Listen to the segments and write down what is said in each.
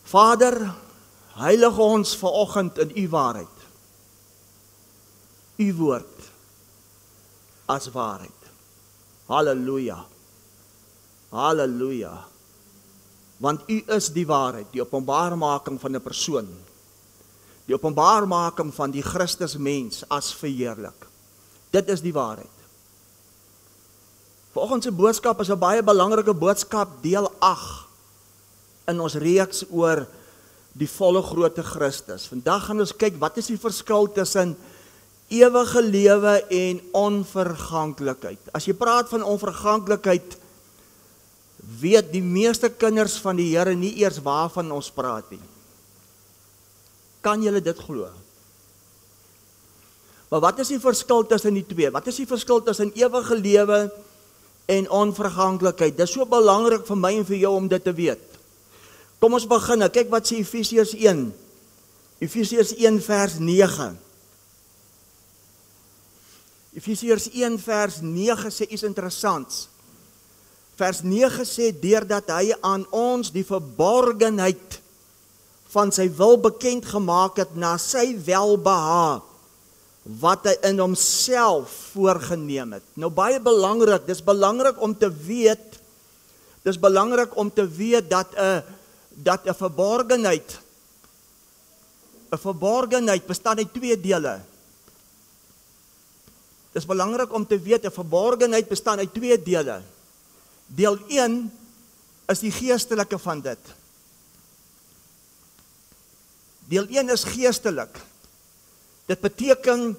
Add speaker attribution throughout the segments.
Speaker 1: Vader, heilig ons vanoggend in U waarheid. U woord as waarheid. Halleluja. Halleluja. Want U is die waarheid, die openbaarmaking van 'n persoon. Die openbaarmaking van die Christus mens as verheerlik. Dit is die waarheid. Vanoggend se boodskap is 'n baie belangrike boodskap, deel 8 in ons reeks oor die volle grootte Christus. Vandag gaan ons kyk, wat is die verskil tussen ewige lewe en onverganklikheid? As jy praat van onverganklikheid, weet die meeste kinders van die Here nie eers waarvan ons praat nie. Kan julle dit glo? Maar wat is die verskil tussen die twee? Wat is die verskil tussen ewige lewe en onverganklikheid? Dit is so belangrik vir my en vir jou om dit te weet. Kom ons begin. Kyk wat sê Efesiërs 1. Efesiërs 1 vers 9. Efesiërs 1 vers 9 sê iets interessants. Vers 9 sê, deurdat hy aan ons die verborgenheid van sy wil bekend gemaak het na sy welbehae, wat hy in homself voorgeneem het. Nou baie belangrik, dis belangrik om te weet, dat 'n verborgenheid bestaan uit twee dele. Dis belangrik om te weet, 'n verborgenheid bestaan uit twee dele. Deel 1 is die geestelike van dit. Deel 1 is geestelik. Dit beteken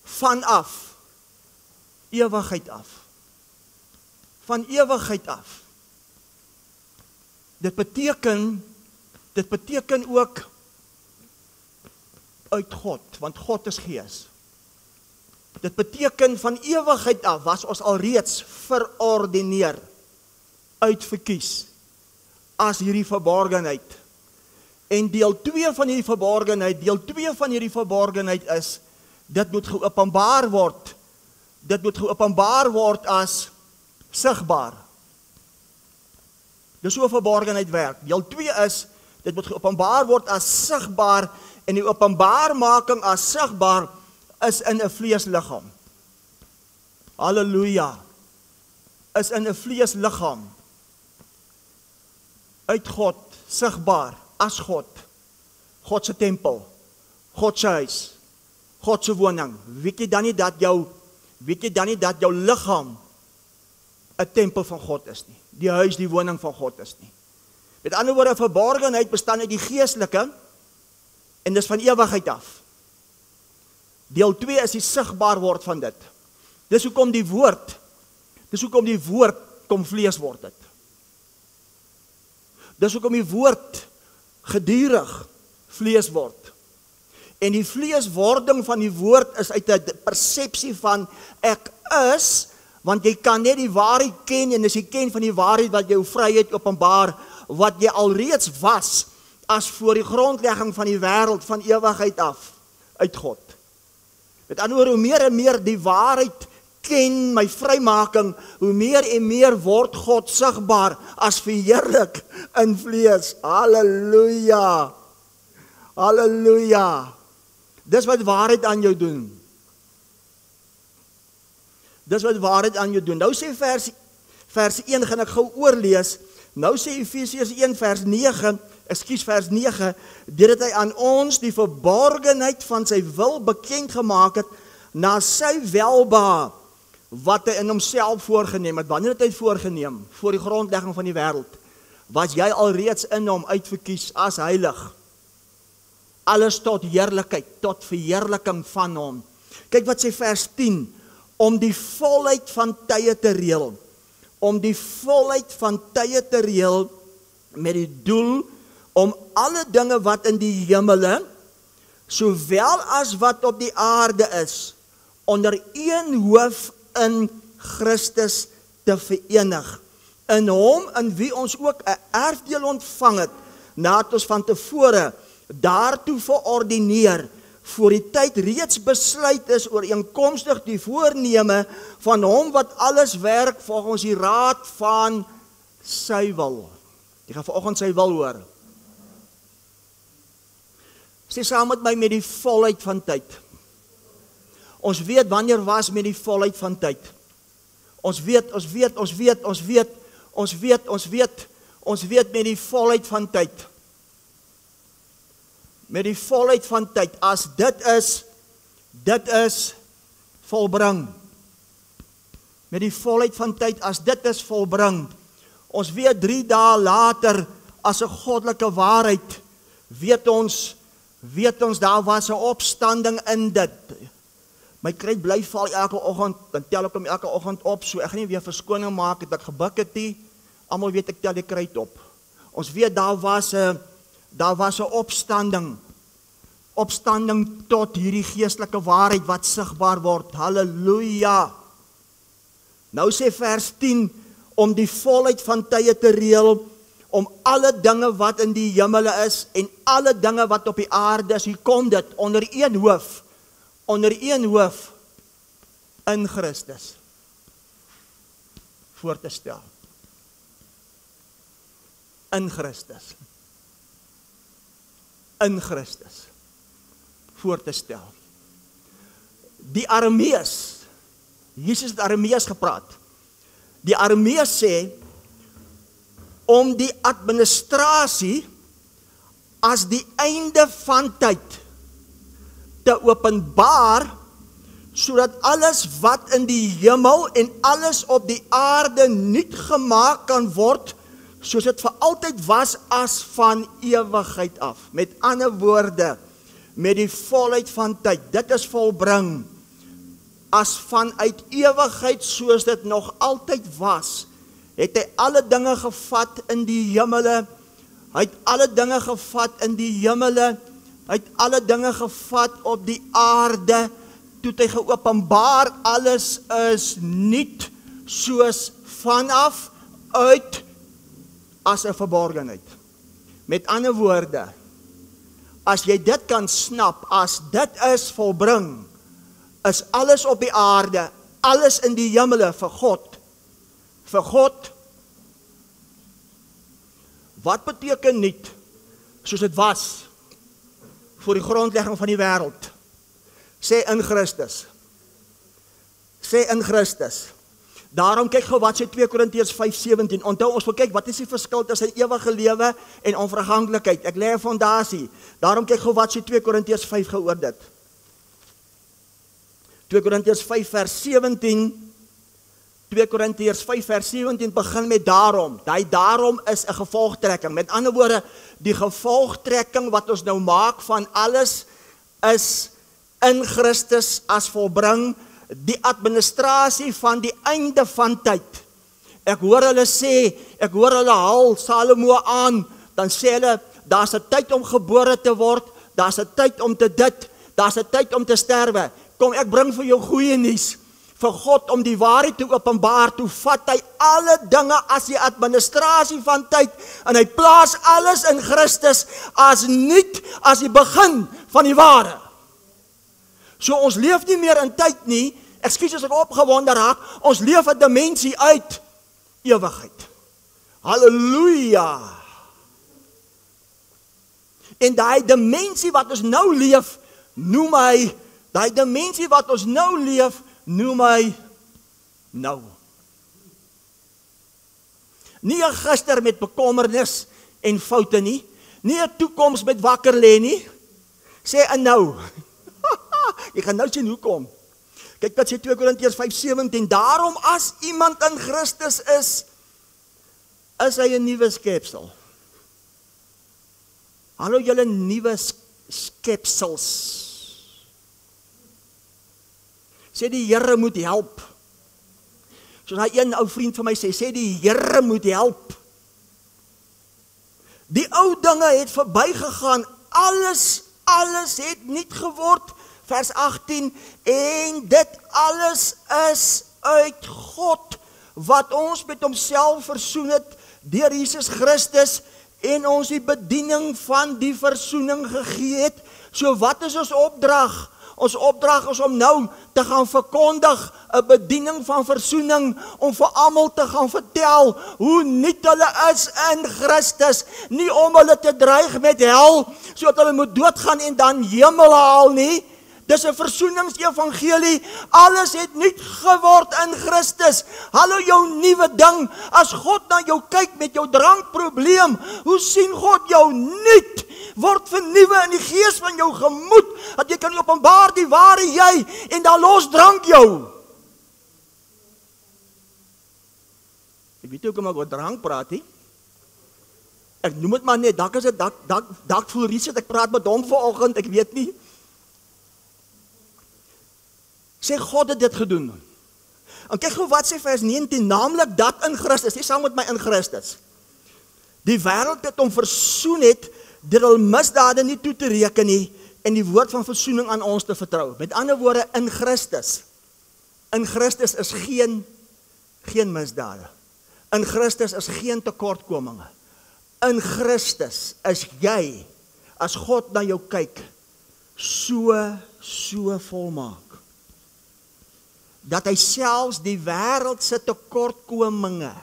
Speaker 1: vanaf ewigheid af. Van ewigheid af. Dit beteken ook uit God, want God is gees. Dit beteken van ewigheid af was ons alreeds verordineer, uitverkies as hierdie verborgenheid. En deel 2 van hierdie verborgenheid, is, dit moet geopenbaar word. Dit moet geopenbaar word as sigbaar. Dis hoe verborgenheid werk. Deel 2 is, dit moet geopenbaar word as sigbaar, en die openbaarmaking as sigbaar is in 'n vleesliggaam. Halleluja. Is in 'n vleesliggaam. Uit God, sigbaar, as God. God se tempel, God se huis, God se woning. Weet jy dan nie dat jou liggaam 'n tempel van God is nie? Die huis, die woning van God is nie. Met ander woorde, verborgenheid bestaan uit die geestelike, en dis van ewigheid af. Deel 2 is die sigbaar word van dit. Dis hoekom die woord kom vlees word dit. Dis hoekom die woord gedurig vlees word. En die vleeswording van die woord is uit 'n persepsie van ek is, want jy kan net die waarheid ken, en as jy ken van die waarheid wat jou vryheid openbaar, wat jy alreeds was, as voor die grondlegging van die wêreld, van ewigheid af, uit God. Met ander woorde, hoe meer en meer die waarheid ken, my vrymaking, hoe meer en meer word God sigbaar as verheerlik in vlees. Halleluja. Halleluja. Dis wat waarheid aan jou doen. Dis wat waarheid aan jou doen. Nou sê vers 1, gaan ek gou oorlees. Nou sê Efesiërs 1 vers 9, deurdat hy aan ons die verborgenheid van sy wil bekend gemaak het, na sy welbehae, wat hy in homself voorgeneem het. Wanneer het hy voorgeneem? Voor die grondlegging van die wêreld. Was jy alreeds in hom uitverkies as heilig? Alles tot heerlikheid, tot verheerliking van hom. Kyk wat sê vers 10, om die volheid van tye te reël. Om die volheid van tye te reël, met die doel om alle dinge wat in die hemele, sowel as wat op die aarde is, onder een hoof in Christus te verenig. In hom, in wie ons ook 'n erfdeel ontvang het, nadat ons van tevore daartoe verordineer, voor die tyd reeds besluit is ooreenkomstig die voorneme van hom wat alles werk volgens die raad van sy wil. Jy gaan vanoggend sy wil hoor. Sê saam met my, met die volheid van tyd. Ons weet wanneer was met die volheid van tyd. Ons weet met die volheid van tyd. Met die volheid van tyd, as dit is volbring. Met die volheid van tyd, as dit is volbring. Ons weet 3 dae later, as 'n goddelike waarheid, weet ons, daar was 'n opstanding in dit. My kruit bly val elke oggend, dan tel ek hom elke oggend op, so ek gaan nie weer verskoning maak, het ek gebuk het nie, almal weet ek tel die kruit op. Ons weet daar was 'n opstanding tot hierdie geestelike waarheid wat sigbaar word. Halleluja. Nou sê vers 10, om die volheid van tye te reël, om alle dinge wat in die hemele is en alle dinge wat op die aarde is, hier kom dit onder een hoof in Christus voor te stel. In Christus voor te stel. Die Aramees, Jesus het Aramees gepraat. Die Aramees sê, om die administrasie as die einde van tyd te openbaar, sodat alles wat in die hemel en alles op die aarde nuut gemaak kan word, soos dit vir altyd was as van ewigheid af. Met ander woorde, met die volheid van tyd, dit is volbring, as vanuit ewigheid soos dit nog altyd was, het hy alle dinge gevat in die hemele, hy het alle dinge gevat in die hemele, hy het alle dinge gevat op die aarde, toe het hy geopenbaar, alles is nuut, soos vanaf uit, as 'n verborgenheid. Met ander woorde, as jy dit kan snap, as dit is volbring, is alles op die aarde, alles in die hemele vir God. Wat beteken nuut, soos dit was, voor die grondlegging van die wêreld? Sê in Christus. Daarom kyk gou wat sê 2 Korintiërs 5:17. Onthou, ons wil kyk, wat is die verskil tussen ewige lewe en onverganklikheid? Ek lê 'n fondasie. Daarom kyk gou wat sê 2 Korintiërs 5 oor dit. 2 Korintiërs 5 vers 17. 2 Korintiërs 5 vers 17 begin met daarom. Die daarom is 'n gevolgtrekking. Met ander woorde, die gevolgtrekking wat ons nou maak van alles is in Christus as volbring, die administrasie van die einde van tyd. Ek hoor hulle haal Salomo aan, dan sê hulle, daar's 'n tyd om gebore te word, daar's 'n tyd om te dit, daar's 'n tyd om te sterwe. Kom, ek bring vir jou goeie nuus. Vir God om die waarheid te openbaar, toe vat hy alle dinge as die administrasie van tyd, en hy plaas alles in Christus as nuut, as die begin van die ware. So ons leef nie meer in tyd nie, ekskuus as ek opgewonde raak, ons leef 'n dimensie uit ewigheid. Halleluja! En daai dimensie wat ons nou leef, noem hy nou. Nie 'n gister met bekommernis en foute nie, nie 'n toekoms met wakker lê nie, sê 'n nou. Jy gaan nou sien hoekom. Kyk wat sê 2 Korintiërs 5:17, daarom as iemand in Christus is hy 'n nuwe skepsel. Hallo julle nuwe skepsels. Sê die Here moet help. Soos hy een ou vriend van my sê die Here moet help. Die ou dinge het verbygegaan, alles het nuut geword. Vers 18, en dit alles is uit God, wat ons met homself versoen het, deur Jesus Christus, en ons die bediening van die versoening gegee het. So wat is ons opdrag? Ons opdrag is om nou te gaan verkondig 'n bediening van versoening, om vir almal te gaan vertel hoe nuut hulle is in Christus, nie om hulle te dreig met hel, sodat hulle moet doodgaan en dan hemel haal nie. Dis 'n versoeningsevangelie. Alles het nuut geword in Christus. Hallo, jou nuwe ding. As God na jou kyk met jou drankprobleem, hoe sien God jou nuut? Word vernuwe in die gees van jou gemoed, dat jy kan openbaar die ware jy, en dan los drank jou. Ek weet ook om ek oor drank praat, he. Ek noem het maar net, dalk is het, dalk voel Richard, ek praat met hom vanoggend, ek weet nie. Sê God het dit gedoen. En kyk gou wat sê vers 19, naamlik dat in Christus, sê saam met my in Christus, die wêreld het hom versoen het, deur hul misdade nie toe te reken nie, en die woord van versoening aan ons te vertrou. Met ander woorde, in Christus is geen misdade. In Christus is geen tekortkominge. In Christus is jy, as God na jou kyk, so volmaak, dat hy selfs die wêreld se tekortkominge,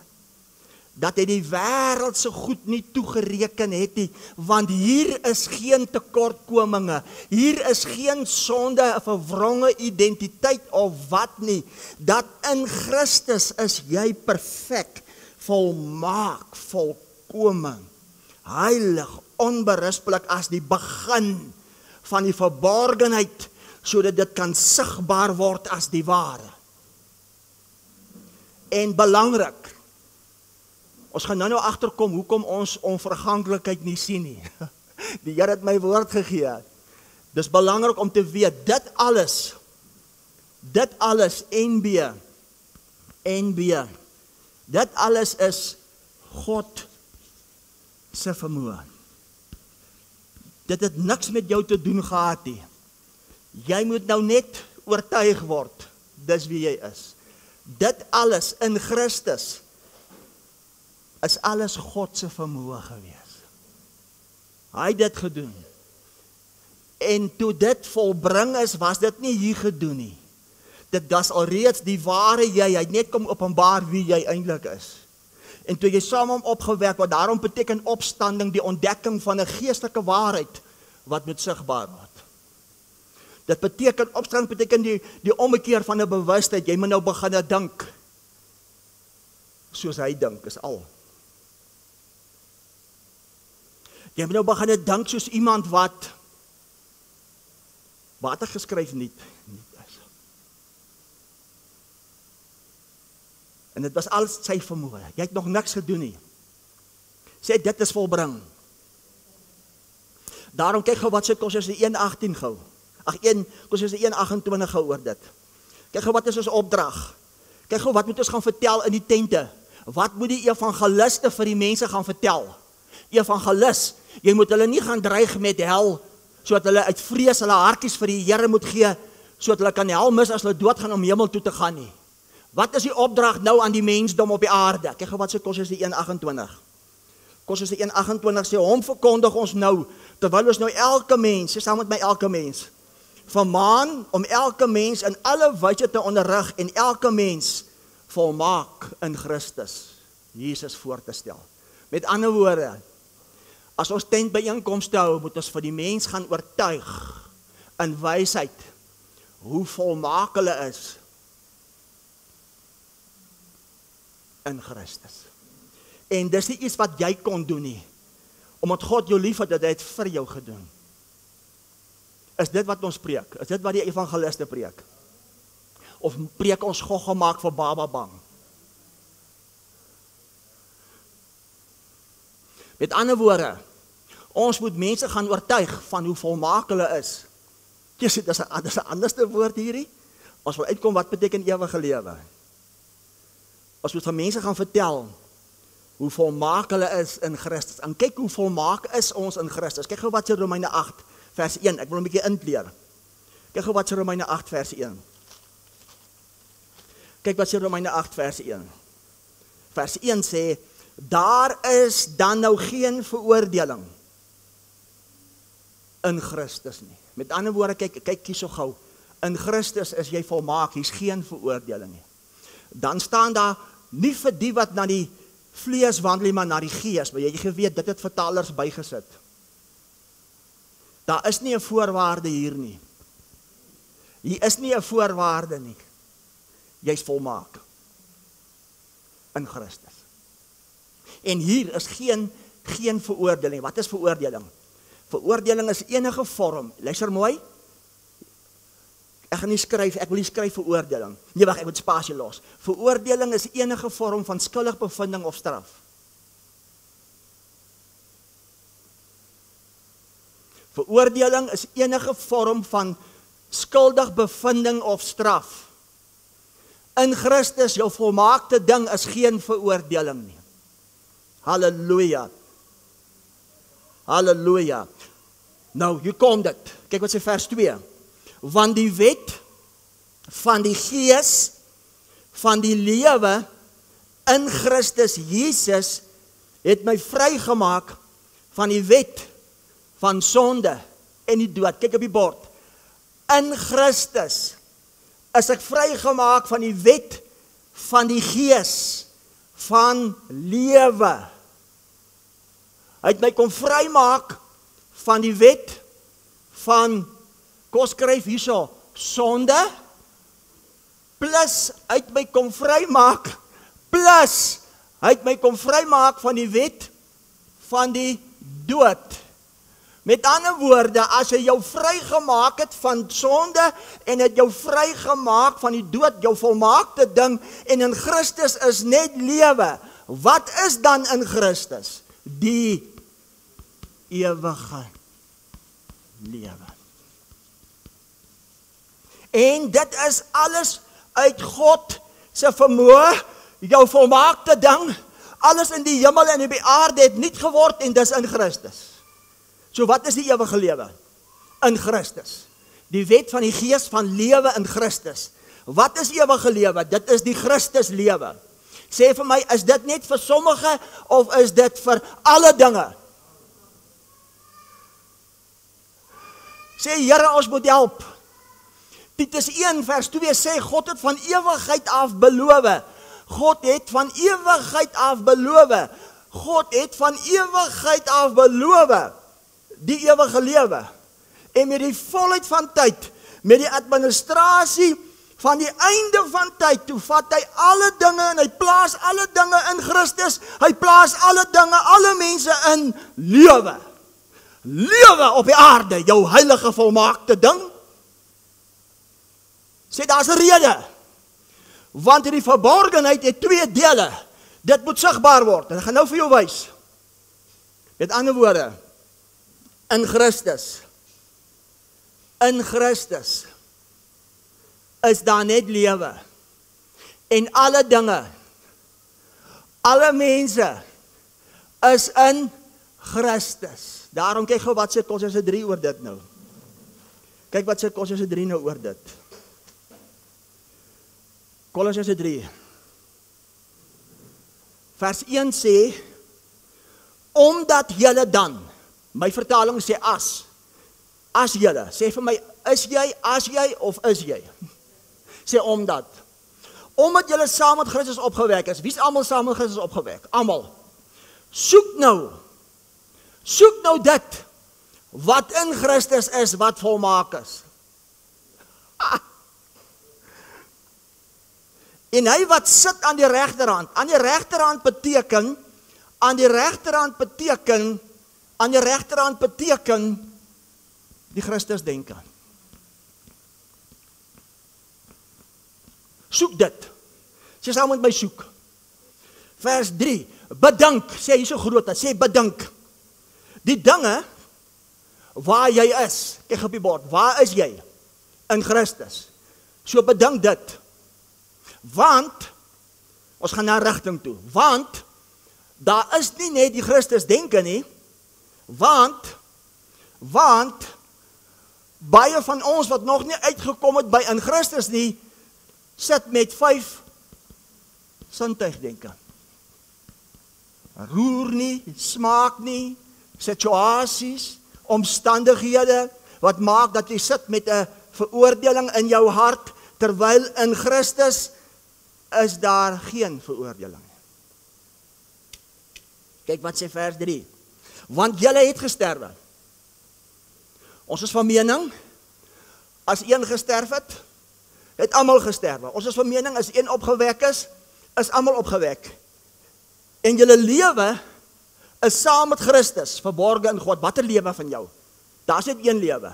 Speaker 1: dat hy die wêreld se goed nie toegereken het nie, want hier is geen tekortkominge, hier is geen sonde, 'n verwronge identiteit of wat nie, dat in Christus is jy perfek, volmaak, volkome, heilig, onberispelik as die begin van die verborgenheid, sodat dit kan sigbaar word as die ware. En belangrik, ons gaan nou agterkom hoekom ons onverganklikheid nie sien nie. Die Here het my woord gegee. Dis belangrik om te weet, dit alles, NB, dit alles is God se vermoë. Dit het niks met jou te doen gehad nie. Jy moet nou net oortuig word, dis wie jy is. Dit alles in Christus is alles God se vermoë gewees. Hy het dit gedoen. En toe dit volbring is, was dit nie hier gedoen nie. Dit was alreeds die ware jy, hy het net kom openbaar wie jy eintlik is. En toe jy saam hom opgewek word, daarom beteken opstanding die ontdekking van 'n geestelike waarheid wat moet sigbaar word. Dit beteken, opstanding beteken die ommekeer van 'n bewustheid, jy moet nou begin dink, soos hy dink, is al. Jy moet nou begin dink soos iemand wat water geskryf nie is. En dit was alles sy vermoë, jy het nog niks gedoen nie. Sê, dit is volbring. Daarom kyk gou wat sê Kolossense 1:18 gou. Kolossense 1:28 gou oor dit. Kyk gou wat is ons opdrag. Kyk gou wat moet ons gaan vertel in die tente. Wat moet die evangeliste vir die mense gaan vertel? Evangelis, jy moet hulle nie gaan dreig met hel, sodat hulle uit vrees hulle hartjies vir die Here moet gee, sodat hulle kan hel mis as hulle doodgaan om hemel toe te gaan nie. Wat is die opdrag nou aan die mensdom op die aarde? Kyk gou wat sê Kolossense 1:28. Kolossense 1:28 sê, hom verkondig ons nou, terwyl ons nou elke mens, sê saam met my elke mens, vermaan om elke mens in alle wysheid te onderrig en elke mens volmaak in Christus, Jesus voor te stel. Met ander woorde, as ons tentbyeenkomste hou, moet ons vir die mens gaan oortuig in wysheid hoe volmaak hulle is in Christus. En dis nie iets wat jy kon doen nie, omdat God jou lief het, dat hy het vir jou gedoen. Is dit wat ons preek? Is dit wat die evangeliste preek? Of preek ons God gemaak vir baba bang? Met ander woorde, ons moet mense gaan oortuig van hoe volmaak hulle is. Dis 'n anderste woord hierdie. Ons wil uitkom wat beteken ewige lewe. Ons moet van mense gaan vertel hoe volmaak hulle is in Christus. En kyk hoe volmaak is ons in Christus. Kyk gou wat sê Romeine 8 vers 1. Ek wil 'n bietjie intleer. Kyk gou wat sê Romeine 8 vers 1. Kyk wat sê Romeine 8 vers 1. Vers 1 sê, daar is dan nou geen veroordeling in Christus nie. Met ander woorde, kyk hier so gou. In Christus is jy volmaak, hier's geen veroordeling nie. Dan staan daar nie vir die wat na die vlees wandel nie, maar na die gees. Maar jy geweet, dit het vertalers bygesit. Daar is nie 'n voorwaarde hier nie. Hier is nie 'n voorwaarde nie. Jy's volmaak in Christus. En hier is geen veroordeling. Wat is veroordeling? Veroordeling is enige vorm. Luister mooi. Ek gaan nie skryf, ek wil nie skryf veroordeling. Nee, wag, ek moet spasie los. Veroordeling is enige vorm van skuldig bevinding of straf. Veroordeling is enige vorm van skuldig bevinding of straf. In Christus, jou volmaakte ding is geen veroordeling nie. Halleluja. Halleluja. Nou, hier kom dit. Kyk wat sê vers 2. Want die wet van die gees van die lewe in Christus Jesus het my vrygemaak van die wet van sonde en die dood. Kyk op die bord. In Christus is ek vrygemaak van die wet van die gees van lewe. Hy het my kom vrymaak van die wet van, kom skryf hierso, sonde, plus hy het my kom vrymaak, plus hy het my kom vrymaak van die wet van die dood. Met ander woorde, as hy jou vrygemaak het van sonde en het jou vrygemaak van die dood, jou volmaakte ding, en in Christus is net lewe. Wat is dan in Christus? Die ewige lewe. En dit is alles uit God se vermoë, jou volmaakte ding, alles in die hemel en op die aarde het nuut geword en dis in Christus. So wat is die ewige lewe? In Christus. Die wet van die gees van lewe in Christus. Wat is ewige lewe? Dit is die Christus lewe. Sê vir my, is dit net vir sommige of is dit vir alle dinge? Sê Here, ons moet help. Titus 1 vers 2 sê, God het van ewigheid af beloof. God het van ewigheid af beloof. God het van ewigheid af beloof. Die ewige lewe. En met die volheid van tyd, met die administrasie van die einde van tyd, toe vat hy alle dinge en hy plaas alle dinge in Christus. Hy plaas alle dinge, alle mense in lewe. Lewe op die aarde, jou heilige volmaakte ding. Sê, daar's 'n rede. Want in die verborgenheid het twee dele. Dit moet sigbaar word. En ek gaan nou vir jou wys. Met ander woorde, in Christus is daar net lewe. En alle dinge, alle mense is in Christus. Daarom kyk gou wat sê Kolossense 3 oor dit nou. Kyk wat sê Kolossense 3 nou oor dit. Kolossense 3 vers 1 sê, omdat julle dan, my vertaling sê as julle, sê vir my, is jy, as jy of is jy? Sê omdat julle saam met Christus opgewek is. Wie is almal saam met Christus opgewek? Almal. Soek nou dit wat in Christus is, wat volmaak is. En hy wat sit aan die regterhand. Aan die regterhand beteken die Christus denke. Soek dit. Sê saam met my soek. Vers 3. Bedink. Sê hier so groot, sê bedink. Die dinge waar jy is. Kyk op die bord. Waar is jy? In Christus. So bedink dit. Want, ons gaan na rigting toe. Want, daar is nie net die Christus denke nie. Want, baie van ons wat nog nie uitgekom het by in Christus nie, sit met 5 sintuigdenke. Roer nie, smaak nie, situasies, omstandighede wat maak dat jy sit met 'n veroordeling in jou hart, terwyl in Christus is daar geen veroordeling. Kyk wat sê vers 3. Want julle het gesterwe. Ons is van mening, as een gesterf het almal gesterwe. Ons is van mening, as een opgewek is almal opgewek. En julle lewe is saam met Christus, verborge in God. Watter lewe van jou? Daar's net een lewe.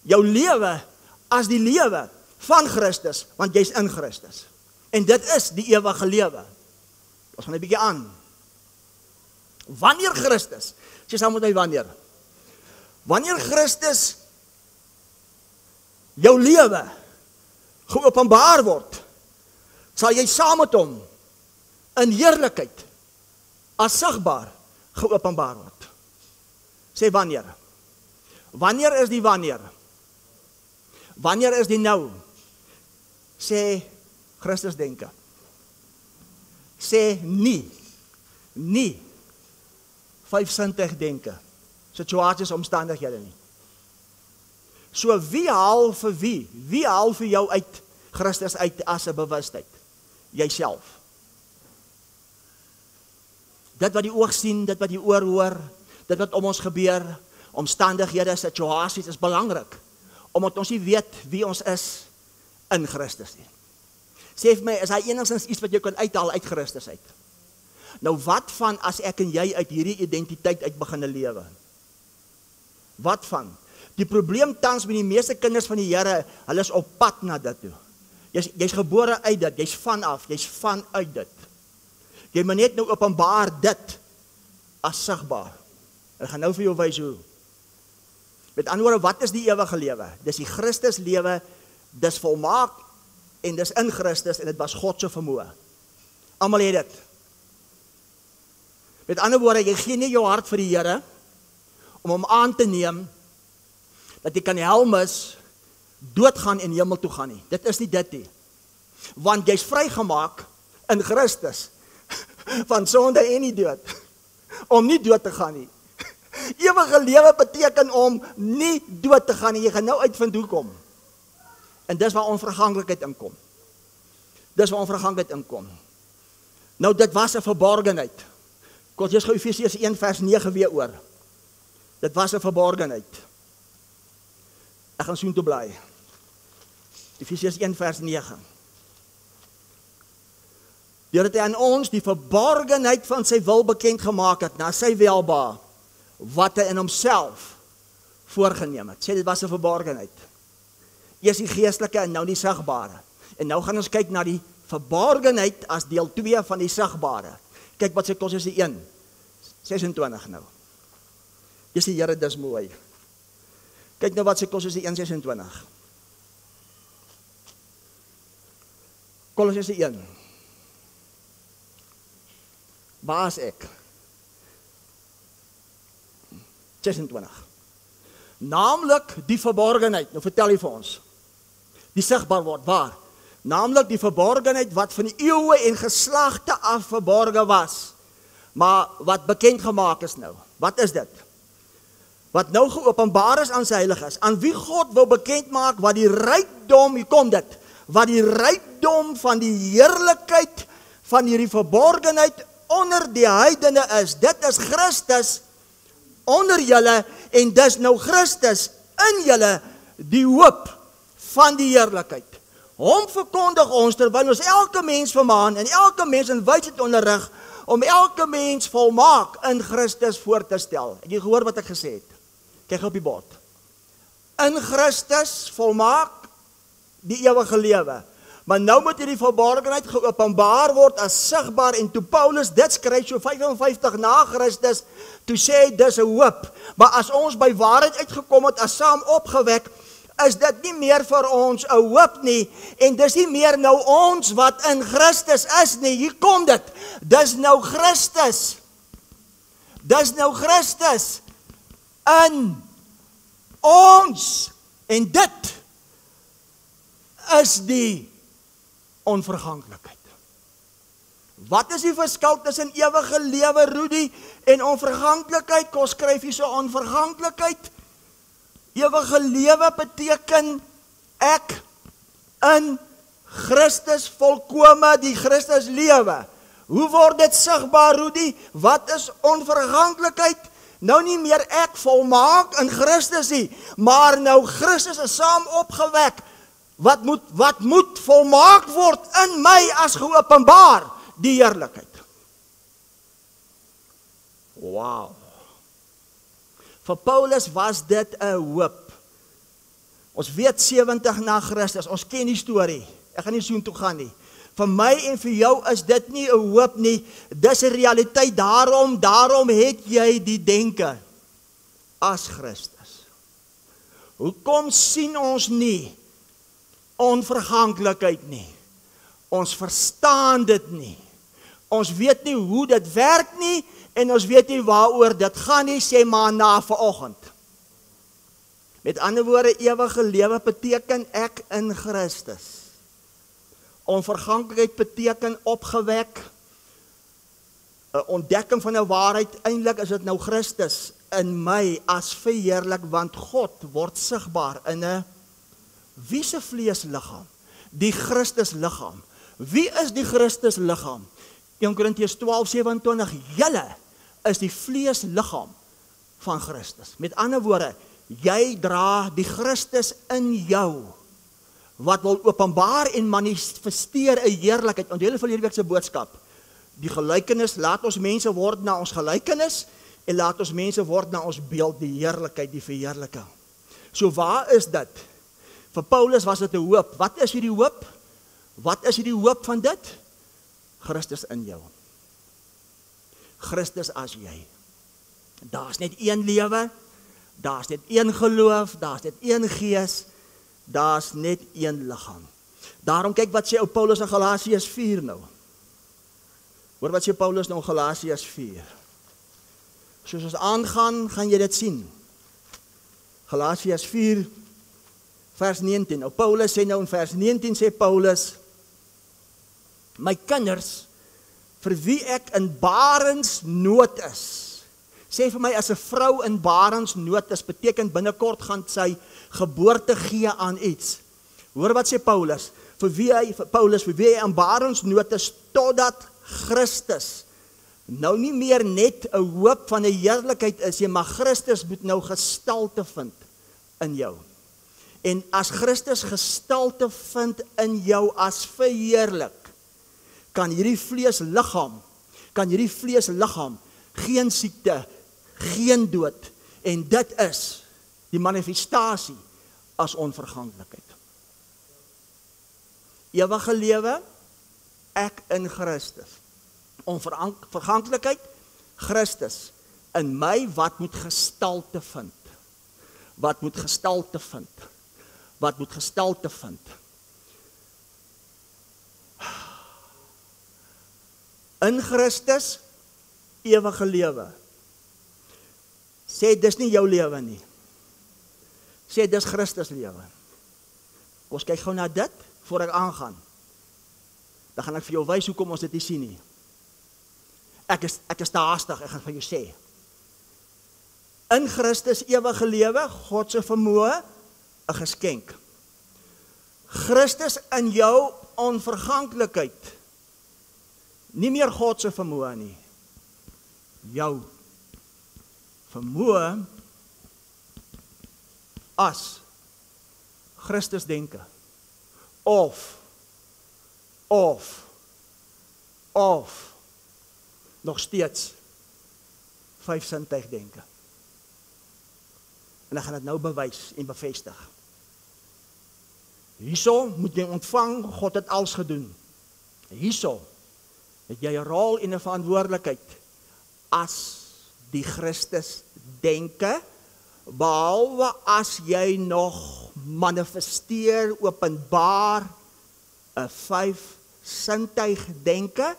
Speaker 1: Jou lewe as die lewe van Christus, want jy's in Christus. En dit is die ewige lewe. Ons gaan 'n bietjie aan. Wanneer Christus, sê saam met my wanneer Christus jou lewe geopenbaar word, sal jy saam met hom in heerlikheid as sigbaar geopenbaar word. Sê wanneer? Wanneer is die wanneer? Wanneer is die nou? Sê Christus denke. Sê nie 5sintig denke. Situasies, omstandighede nie. So wie haal vir wie? Wie haal vir jou uit Christus uit as 'n bewustheid? Jyself. Dit wat die oog sien, dit wat die oor hoor, dit wat om ons gebeur, omstandighede, situasies is belangrik, omdat ons nie weet wie ons is in Christus nie. Sê vir my, is hy enigstens iets wat jy kan uithaal uit Christus uit? Nou wat van as ek en jy uit hierdie identiteit uit beginne lewe? Wat van? Die probleem tans met die meeste kinders van die Here, hulle is op pad na dit toe. Jy's gebore uit dit, jy's vanuit dit. Jy moet net nou openbaar dit as sigbaar. Ek gaan nou vir jou wys hoe. Met ander woorde, wat is die ewige lewe? Dis die Christus lewe, dis volmaak en dis in Christus en dit was God se vermoë. Almal het dit. Met ander woorde, jy gee nie jou hart vir die Here om hom aan te neem dat jy kan helmis, doodgaan en hemel toe gaan nie. Dit is nie dit nie. Want jy's vrygemaak in Christus van sonde en nie dood. Om nie dood te gaan nie. Ewige lewe beteken om nie dood te gaan nie. Jy gaan nou uitvind hoekom. En dis waar onverganklikheid inkom. Nou dit was 'n verborgenheid. Kom ons gou Efesiërs 1 vers 9 weer oor. Dit was 'n verborgenheid. Ek gaan soontoe bly. Efesiërs 1 vers 9. Deurdat hy aan ons die verborgenheid van sy wil bekend gemaak het, na sy welbehae, wat hy in homself voorgeneem het. Sê dit was 'n verborgenheid. Eers die geestelike en nou die sigbare. En nou gaan ons kyk na die verborgenheid as deel 2 van die sigbare. Kyk wat sê Kolossense 1:26 nou. Dis die Here, dis mooi. Kyk nou wat sê Kolossense 1:26. Kolossense 1. Waar is ek? 26. Naamlik die verborgenheid. Nou vertel hy vir ons. Die sigbaar word, waar? Naamlik die verborgenheid wat van die eeue en geslagte af verborge was. Maar wat bekend gemaak is nou. Wat is dit? Wat nou geopenbaar is aan sy heiliges. Aan wie God wil bekend maak wat die rykdom, hier kom dit, wat die rykdom van die heerlikheid van hierdie verborgenheid onder die heidene is. Dit is Christus onder julle en dis nou Christus in julle die hoop van die heerlikheid. Hom verkondig ons terwyl ons elke mens vermaan en elke mens in wysheid onderrig om elke mens volmaak in Christus voor te stel. Het jy gehoor wat ek gesê het? Kyk op die bord. In Christus volmaak die ewige lewe. Maar nou moet hierdie verborgenheid geopenbaar word as sigbaar en toe Paulus dit skryf so 55 na Christus, toe sê dis 'n hoop. Maar as ons by waarheid uitgekom het as saam opgewek, is dit nie meer vir ons 'n hoop nie en dis nie meer nou ons wat in Christus is nie. Hier kom dit. Dis nou Christus. Dis nou Christus in ons en dit is die onverganklikheid. Wat is die verskil tussen ewige lewe, Rudy, en onverganklikheid? Kom skryf hier so onverganklikheid. Ewige lewe beteken ek in Christus volkome, die Christus lewe. Hoe word dit sigbaar, Rudy? Wat is onverganklikheid? Nou nie meer ek volmaak in Christus nie, maar nou Christus is saam opgewek. Wat moet volmaak word in my as geopenbaar? Die heerlikheid. Wow. Vir Paulus was dit 'n hoop. Ons weet 70 na Christus, ons ken die storie. Ek gaan nie soontoe gaan nie. Vir my en vir jou is dit nie 'n hoop nie, dis 'n realiteit. Daarom het jy die denke as Christus. Hoekom sien ons nie onverganklikheid nie? Ons verstaan dit nie. Ons weet nie hoe dit werk nie, en ons weet nie waaroor dit gaan nie, sê maar na vanoggend. Met ander woorde, ewige lewe beteken ek in Christus. Onverganklikheid beteken opgewek, 'n ontdekking van 'n waarheid. Eintlik is dit nou Christus in my as verheerlik, want God word sigbaar in 'n wie se vleesliggaam? Die Christus liggaam. Wie is die Christus liggaam? 1 Korintiërs 12:27, julle is die vleesliggaam van Christus. Met ander woorde, jy dra die Christus in jou, wat wil openbaar en manifesteer 'n heerlikheid. Onthou julle van hierdie week se boodskap, die gelykenis, laat ons mense word na ons gelykenis, en laat ons mense word na ons beeld, die heerlikheid, die verheerliking. So waar is dit? Vir Paulus was dit 'n hoop. Wat is hierdie hoop? Wat is hierdie hoop van dit? Christus in jou. Christus as jy. Daar's net een lewe, daar's net een geloof, daar's net een gees, daar's net een liggaam. Daarom kyk wat sê ou Paulus in Galasiërs 4 nou. Hoor wat sê Paulus nou in Galasiërs 4. Soos ons aangaan, gaan jy dit sien. Galasiërs 4 vers 19. Ou Paulus sê nou in vers 19 sê Paulus: my kinders, vir wie ek in barensnood is. Sê vir my, as 'n vrou in barensnood is, beteken binnekort gaan sy geboorte gee aan iets. Hoor wat sê Paulus? Vir wie hy in barensnood is, totdat Christus nou nie meer net 'n hoop van 'n heerlikheid is nie, maar Christus moet nou gestalte vind in jou. En as Christus gestalte vind in jou as verheerlik, kan hierdie vleesliggaam geen siekte, geen dood, en dit is die manifestasie as onverganklikheid. Ewige lewe, ek in Christus. Onverganklikheid, Christus in my, wat moet gestalte vind. Wat moet gestalte vind. Wat moet gestalte vind. In Christus, ewige lewe. Sê, dis nie jou lewe nie. Sê, dis Christus lewe. Ons kyk gou na dit, voor ek aangaan. Dan gaan ek vir jou wys hoekom ons dit nie sien nie. Ek is te haastig, ek gaan vir jou sê. In Christus, ewige lewe, God se vermoë, 'n geskenk. Christus in jou, onverganklikheid. Nie meer God se vermoë nie. Jou vermoë as Christus denke. Of nog steeds 5 sintuig denke. En ek gaan dit nou bewys en bevestig. Hierso moet jy ontvang, God het alles gedoen. Hierso het jy 'n rol en 'n verantwoordelikheid as die Christus denke, behalwe as jy nog manifesteer, openbaar 'n 5 sintuig denke,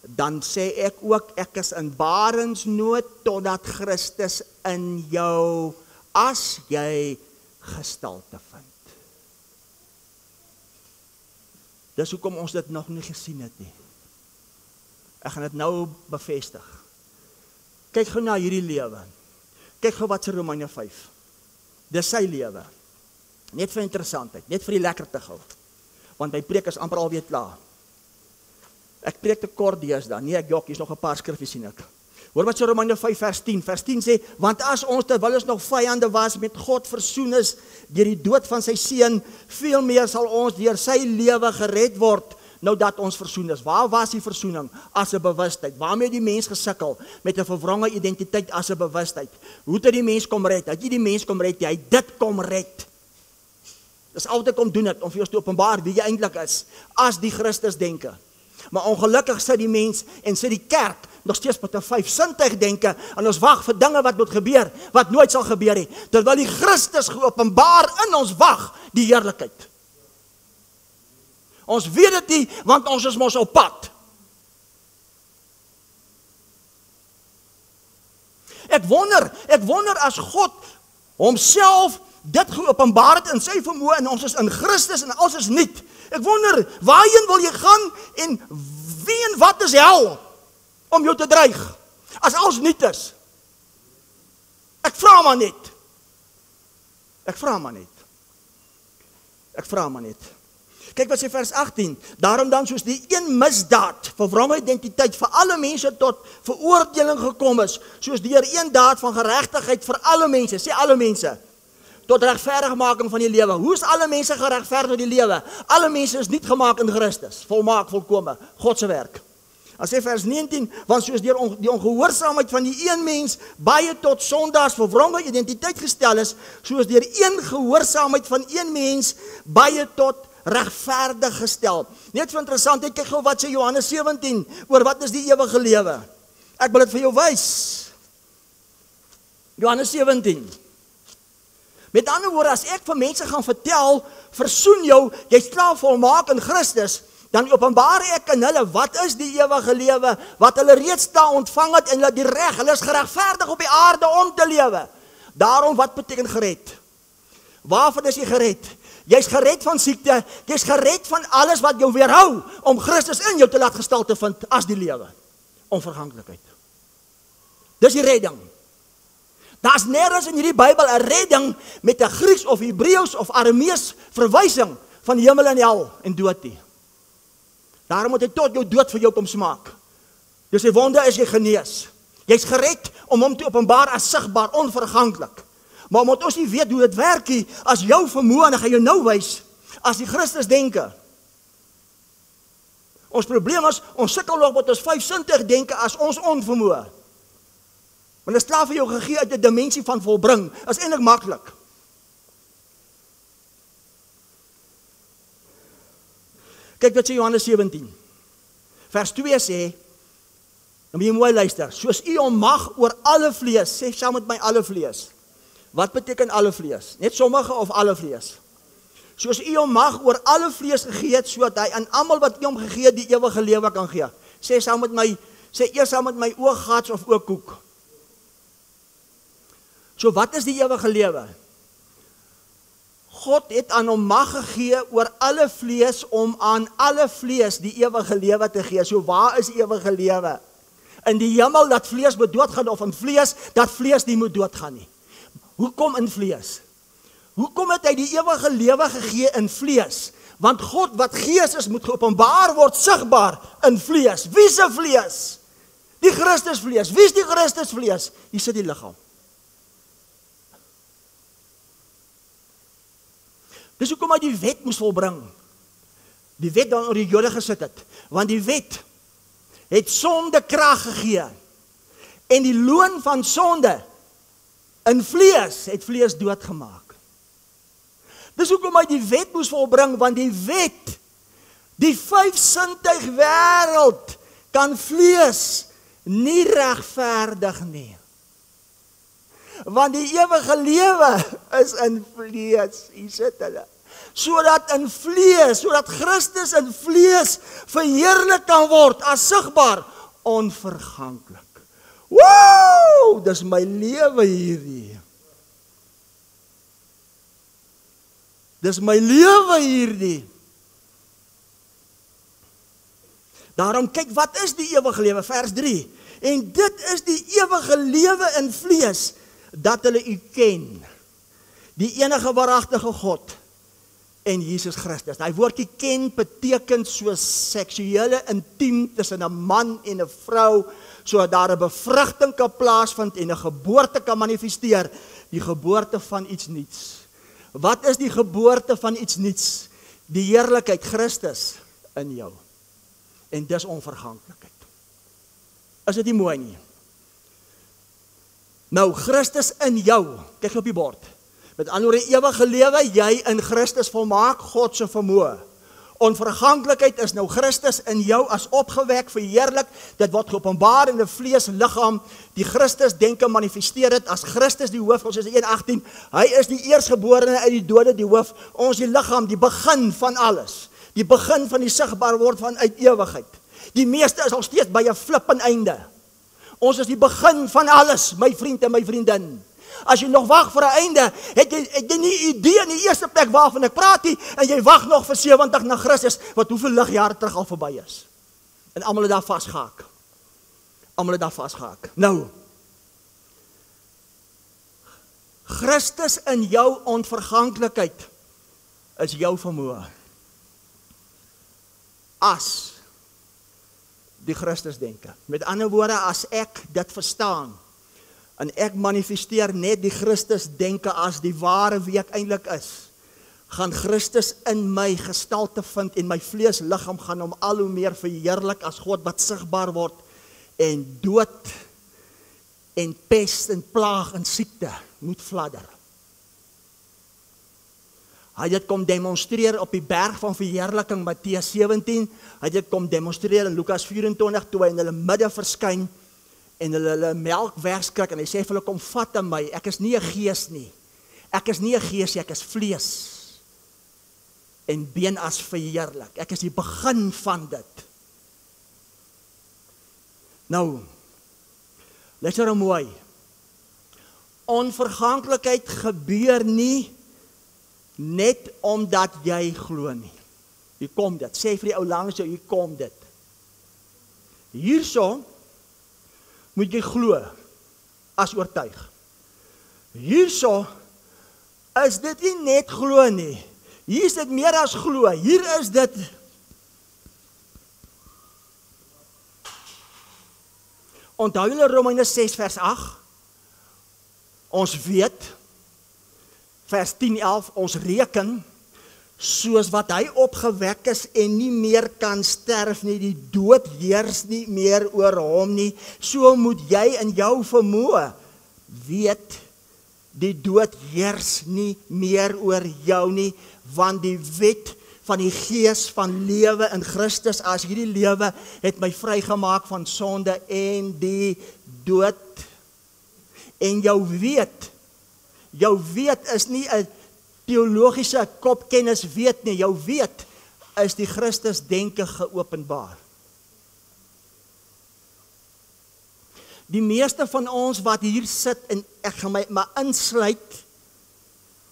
Speaker 1: dan sê ek ook, ek is in barensnood totdat Christus in jou, as jy gestalte vind. Dis hoekom ons dit nog nie gesien het nie. Ek gaan dit nou bevestig. Kyk gou na hierdie lewe. Kyk gou wat sê Romeine 5. Dis sy lewe. Net vir interessantheid, net vir die lekkerte gou. Want my preek is amper alweer klaar. Ek preek te kort deesdae. Nee, ek jok, hier's nog 'n paar skriffies sien ek. Hoor wat sê Romeine 5 vers 10. Vers 10 sê, want as ons terwyl ons nog vyande was met God versoen is deur die dood van sy seun, veel meer sal ons deur sy lewe gered word nou dat ons versoen is. Waar was die versoening? As 'n bewustheid. Waarmee die mens gesukkel? Met 'n verwronge identiteit as 'n bewustheid. Hoe het die mens kom red? Het jy die mens kom red? Jy het dit kom red. Dis altyd kom doen dit om vir jou te openbaar wie jy eintlik is as die Christus denke. Maar ongelukkig sit die mens en sit die kerk nog steeds met 'n vyfsintuig denke en ons wag vir dinge wat moet gebeur, wat nooit sal gebeur nie, terwyl die Christus geopenbaar in ons wag die heerlikheid. Ons weet dit nie, want ons is mos op pad. Ek wonder as God homself dit geopenbaar het in sy vermoë en ons is in Christus en alles is nuut. Ek wonder, waarheen wil jy gaan en wie en wat is hel om jou te dreig, as alles nuut is? Ek vra maar net. Kyk wat sê vers 18, daarom dan soos die een misdaad, verwronge identiteit vir alle mense tot veroordeling gekom is, soos deur een daad van geregtigheid vir alle mense, sê alle mense, tot regverdigmaking van die lewe. Hoe is alle mense geregverdig in die lewe? Alle mense is nie gemaak in Christus, volmaak, volkome, God se werk. As sê vers 19, want soos deur die ongehoorsaamheid van die een mens baie tot sondaars verwronge identiteit gestel is, soos deur een gehoorsaamheid van een mens baie tot regverdig gestel. Net vir interessantheid, kyk gou wat sê Johannes 17 oor wat is die ewige lewe. Ek wil dit vir jou wys. Johannes 17. Met ander woorde, as ek vir mense gaan vertel, versoen jou, jy's klaar volmaak in Christus, dan openbaar ek in hulle, wat is die ewige lewe, wat hulle reeds daar ontvang het, en die reg, hulle is geregverdig op die aarde om te lewe. Daarom, wat beteken gered? Waarvan is jy gered? Jy's gered van siekte, jy's gered van alles wat jou weerhou, om Christus in jou te laat gestalte vind, as die lewe, onverganklikheid. Dis die redding. Daar's nergens in hierdie Bybel 'n redding met 'n Grieks of Hebreëus of Aramees verwysing van hemel en hel en dood nie. Daarom moet hy tot jou dood vir jou kom smaak. Dus die wonder is jy genees. Jy's gered om hom te openbaar as sigbaar, onverganklik. Maar omdat ons nie weet hoe dit werk nie, as jou vermoë, en ek gaan jou nou wys, as die Christus denke. Ons probleem is, ons sukkel nog met ons vyfsintuig denke as ons onvermoë. Want dit is klaar vir jou gegee uit die dimensie van volbring. Dit is eintlik maklik. Kyk wat sê Johannes 17. Vers 2 sê, dan moet jy mooi luister, soos u hom mag oor alle vlees, sê saam met my alle vlees. Wat beteken alle vlees? Net sommige of alle vlees? Soos u hom mag oor alle vlees gegee het, sodat hy aan almal wat u hom gegee het, die ewige lewe kan gee. Sê saam met my, sê eers saam met my ooggats of oogkoek. So wat is die ewige lewe? God het aan hom mag gegee oor alle vlees om aan alle vlees die ewige lewe te gee. So waar is die ewige lewe? In die hemel dat vlees moet doodgaan of in vlees dat vlees nie moet doodgaan nie. Hoekom in vlees? Hoekom het hy die ewige lewe gegee in vlees? Want God wat gees is moet geopenbaar word sigbaar in vlees. Wie se vlees? Die Christus vlees. Wie is die Christus vlees? Hier sit die liggaam. Dis hoekom hy die wet moes volbring. Die wet dan oor die Jode gesit het. Want die wet het sonde krag gegee. En die loon van sonde in vlees het vlees doodgemaak. Dis hoekom hy die wet moes volbring, want die wet, die vyfsintuig wêreld, kan vlees nie regverdig nie. Want die ewige lewe is in vlees, hier sit hulle. Sodat in vlees, sodat Christus in vlees verheerlik kan word, as sigbaar, onverganklik. Wow, dis my lewe hierdie. Dis my lewe hierdie. Daarom kyk, wat is die ewige lewe? Vers 3. En dit is die ewige lewe in vlees, dat hulle u ken, die enige waaragtige God en Jesus Christus. Die woordjie ken beteken so seksuele intiem tussen 'n man en 'n vrou, sodat daar 'n bevrugting kan plaasvind en 'n geboorte kan manifesteer, die geboorte van iets nuuts. Wat is die geboorte van iets nuuts? Die heerlikheid Christus in jou. En dis onverganklikheid. Is dit nie mooi nie? Nou, Christus in jou, kyk op die bord. Met ander woorde, ewige lewe, jy in Christus volmaak, God se vermoë. Onverganklikheid is nou Christus in jou as opgewek, verheerlik, dit word geopenbaar in 'n vleesliggaam, die Christus denke manifesteer dit as Christus die hoof, ons is 1:18, hy is die eersgeborene uit die dode, die hoof, ons die liggaam, die begin van alles, die begin van die sigbaar word van uit ewigheid. Die meeste is al steeds by 'n flippend einde. Ons is die begin van alles, my vriend en my vriendin. As jy nog wag vir 'n einde, het jy nie idee in die eerste plek waarvan ek praat nie, en jy wag nog vir 70 na Christus, wat hoeveel ligjare terug al verby is. En almal het daar vasgehaak. Almal het daar vasgehaak. Nou, Christus in jou onverganklikheid is jou vermoë. As die Christus denke. Met ander woorde, as ek dit verstaan, en ek manifesteer net die Christus denke as die ware wie ek eintlik is, gaan Christus in my gestalte vind en my vleesliggaam gaan hom al hoe meer verheerlik as God wat sigbaar word en dood en pest en plaag en siekte moet fladder. Hy het dit kom demonstreer op die berg van verheerliking, Matteus 17, hy het dit kom demonstreer in Lukas 24, toe hy in hulle midde verskyn, en hulle melk wegskrik, en hy sê vir hulle, kom vat aan my, ek is nie 'n gees nie, ek is nie 'n gees nie, ek is vlees, en been as verheerlik, ek is die begin van dit. Nou, luister nou mooi, onverganklikheid gebeur nie, net omdat jy glo nie. Hier kom dit, sê vir die ou langs jou, hier kom dit. Hierso, moet jy glo, as oortuig. Hierso is dit nie net glo nie. Hier is dit meer as glo. Hier is dit onthou julle Romeine 6 vers 8. Ons weet, vers 10-11, ons reken, soos wat hy opgewek is en nie meer kan sterf nie, die dood heers nie meer oor hom nie, so moet jy in jou vermoë weet, die dood heers nie meer oor jou nie, want die wet van die gees van lewe in Christus, as hierdie lewe het my vrygemaak van sonde en die dood, en jou weet is nie 'n teologiese kopkennis weet nie, jou weet is die Christus denke geopenbaar. Die meeste van ons wat hier sit, en ek gaan my maar insluit,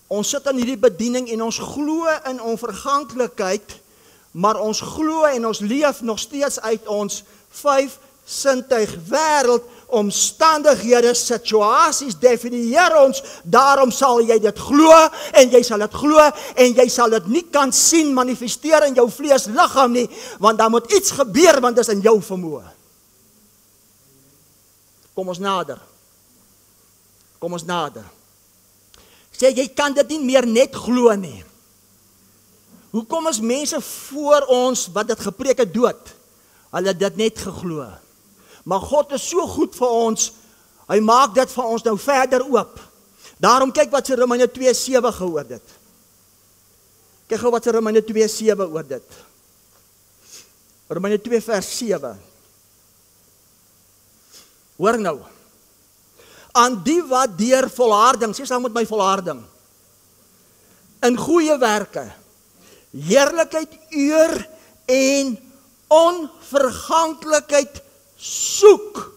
Speaker 1: ons sit in hierdie bediening en ons glo in onverganklikheid, maar ons glo en ons leef nog steeds uit ons 5 sintuig wêreld, omstandighede, situasies definieer ons, daarom sal jy dit glo, en jy sal dit glo, en jy sal dit nie kan sien, manifesteer in jou vleesliggaam nie, want daar moet iets gebeur, want dit is in jou vermoë. Kom ons nader. Kom ons nader. Sê, jy kan dit nie meer net glo nie. Hoekom is mense voor ons, wat dit gepreek het dood? Hulle het dit net geglo. Maar God is so goed vir ons, hy maak dit vir ons nou verder oop. Daarom kyk wat sy Romeine 2:7 gehoor dit. Kyk gou wat sy Romeine 2:7 oor dit. Romeine 2 vers 7. Hoor nou. Aan die wat deur volharding, sê saam met my volharding, in goeie werke, heerlikheid, eer en onverganklikheid soek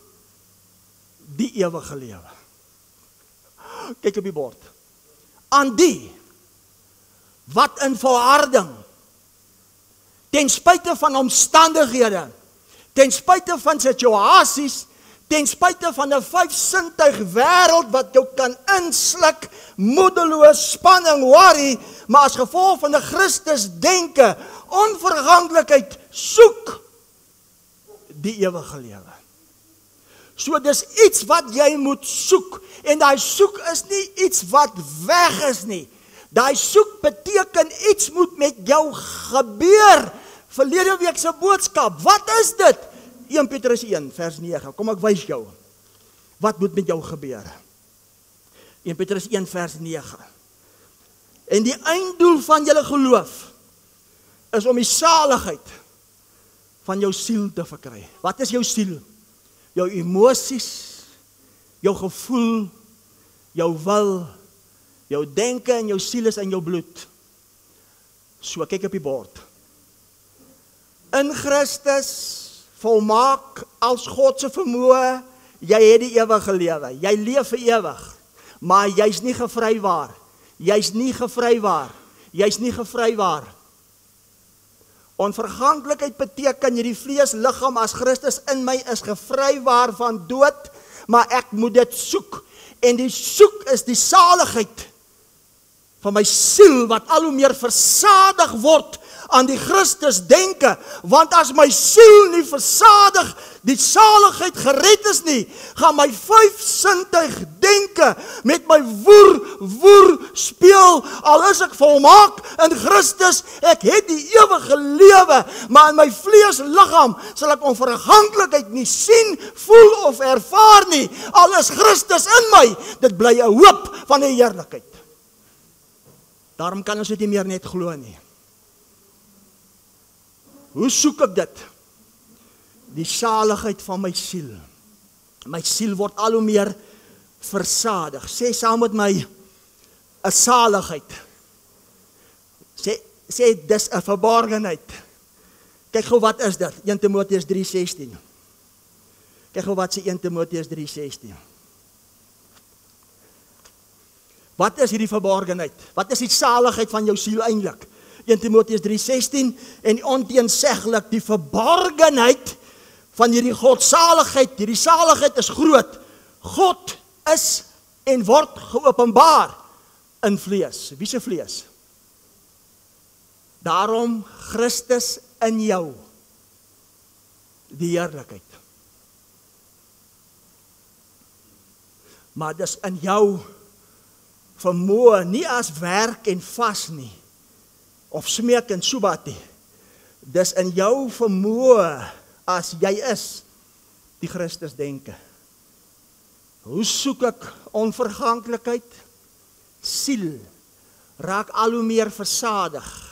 Speaker 1: die ewige lewe. Kyk op die bord. Aan die wat in volharding, ten spyte van omstandighede, ten spyte van situasies, ten spyte van 'n 5-sintuig wêreld wat jou kan insluk, moedeloos, spanning, worry, maar as gevolg van 'n Christus denke, onverganklikheid, soek die ewige lewe. So dis iets wat jy moet soek, en daai soek is nie iets wat weg is nie. Daai soek beteken iets moet met jou gebeur. Verlede week se boodskap, wat is dit? 1 Petrus 1 vers 9, kom ek wys jou. Wat moet met jou gebeur? 1 Petrus 1 vers 9. En die einddoel van julle geloof is om die saligheid van jou siel te verkry. Wat is jou siel? Jou emosies, jou gevoel, jou wil, jou denke en jou siel is in jou bloed. So, kyk op die bord. In Christus, volmaak als God se vermoë, jy het die ewige lewe. Jy leef vir ewig, maar jy's nie gevrywaar. Jy's nie gevrywaar. Jy's nie gevrywaar. Onverganklikheid beteken hierdie vleesliggaam as Christus in my is gevrywaar van dood, maar ek moet dit soek. En die soek is die saligheid van my siel wat al hoe meer versadig word aan die Christus denke, want as my siel nie versadig, die saligheid gered is nie, gaan my 5-sintuig denke met my woer speel, al is ek volmaak in Christus, ek het die ewige lewe, maar in my vleesliggaam sal ek onverganklikheid nie sien, voel of ervaar nie, al is Christus in my, dit bly 'n hoop van die heerlikheid. Daarom kan ons dit nie meer net glo nie. Hoe soek ek dit? Die saligheid van my siel. My siel word al hoe meer versadig. Sê saam met my, 'n saligheid. Sê dis 'n verborgenheid. Kyk gou wat is dit? 1 Timoteus 3:16. Kyk gou wat sê 1 Timoteus 3:16. Wat is hierdie verborgenheid? Wat is die saligheid van jou siel eintlik? 1 Timoteus 3:16 en onteenseglik die verborgenheid van hierdie godsaligheid. Hierdie saligheid is groot. God is en word geopenbaar in vlees. Wie se vlees? Daarom Christus in jou. Die heerlikheid. Maar dis in jou vermoë, nie as werk en vas nie, of smeek en soebat nie. Dis in jou vermoë, as jy is, die Christus denke. Hoe soek ek onverganklikheid? Siel raak al hoe meer versadig.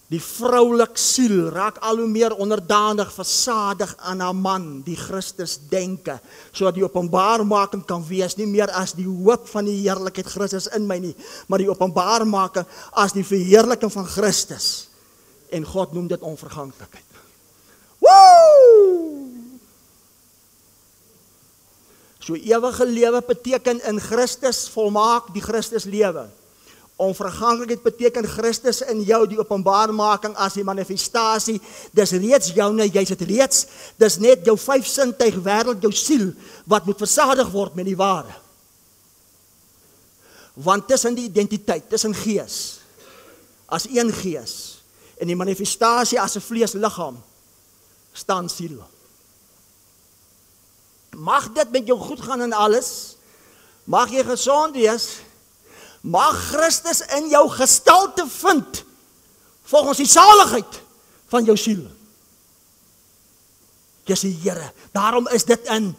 Speaker 1: Die vroulik siel raak al hoe meer onderdanig, versadig aan haar man, die Christus denke, sodat die openbaarmaking kan wees, nie meer as die hoop van die heerlikheid Christus in my nie, maar die openbaarmaking as die verheerliking van Christus. En God noem dit onverganklikheid. Woe! So ewige lewe beteken in Christus volmaak die Christus lewe. Onverganklikheid beteken Christus in jou, die openbaarmaking as die manifestasie. Dis reeds joune, jy's dit reeds. Dis net jou 5-sintuig wêreld, jou siel wat moet versadig word met die ware. Want tussen die identiteit, tussen gees, as een gees, en die manifestasie as 'n vleesliggaam, staan siel. Mag dit met jou goed gaan in alles, mag jy gesond wees, mag Christus in jou gestalte vind, volgens die saligheid van jou siel. Dis die Here, daarom is dit in.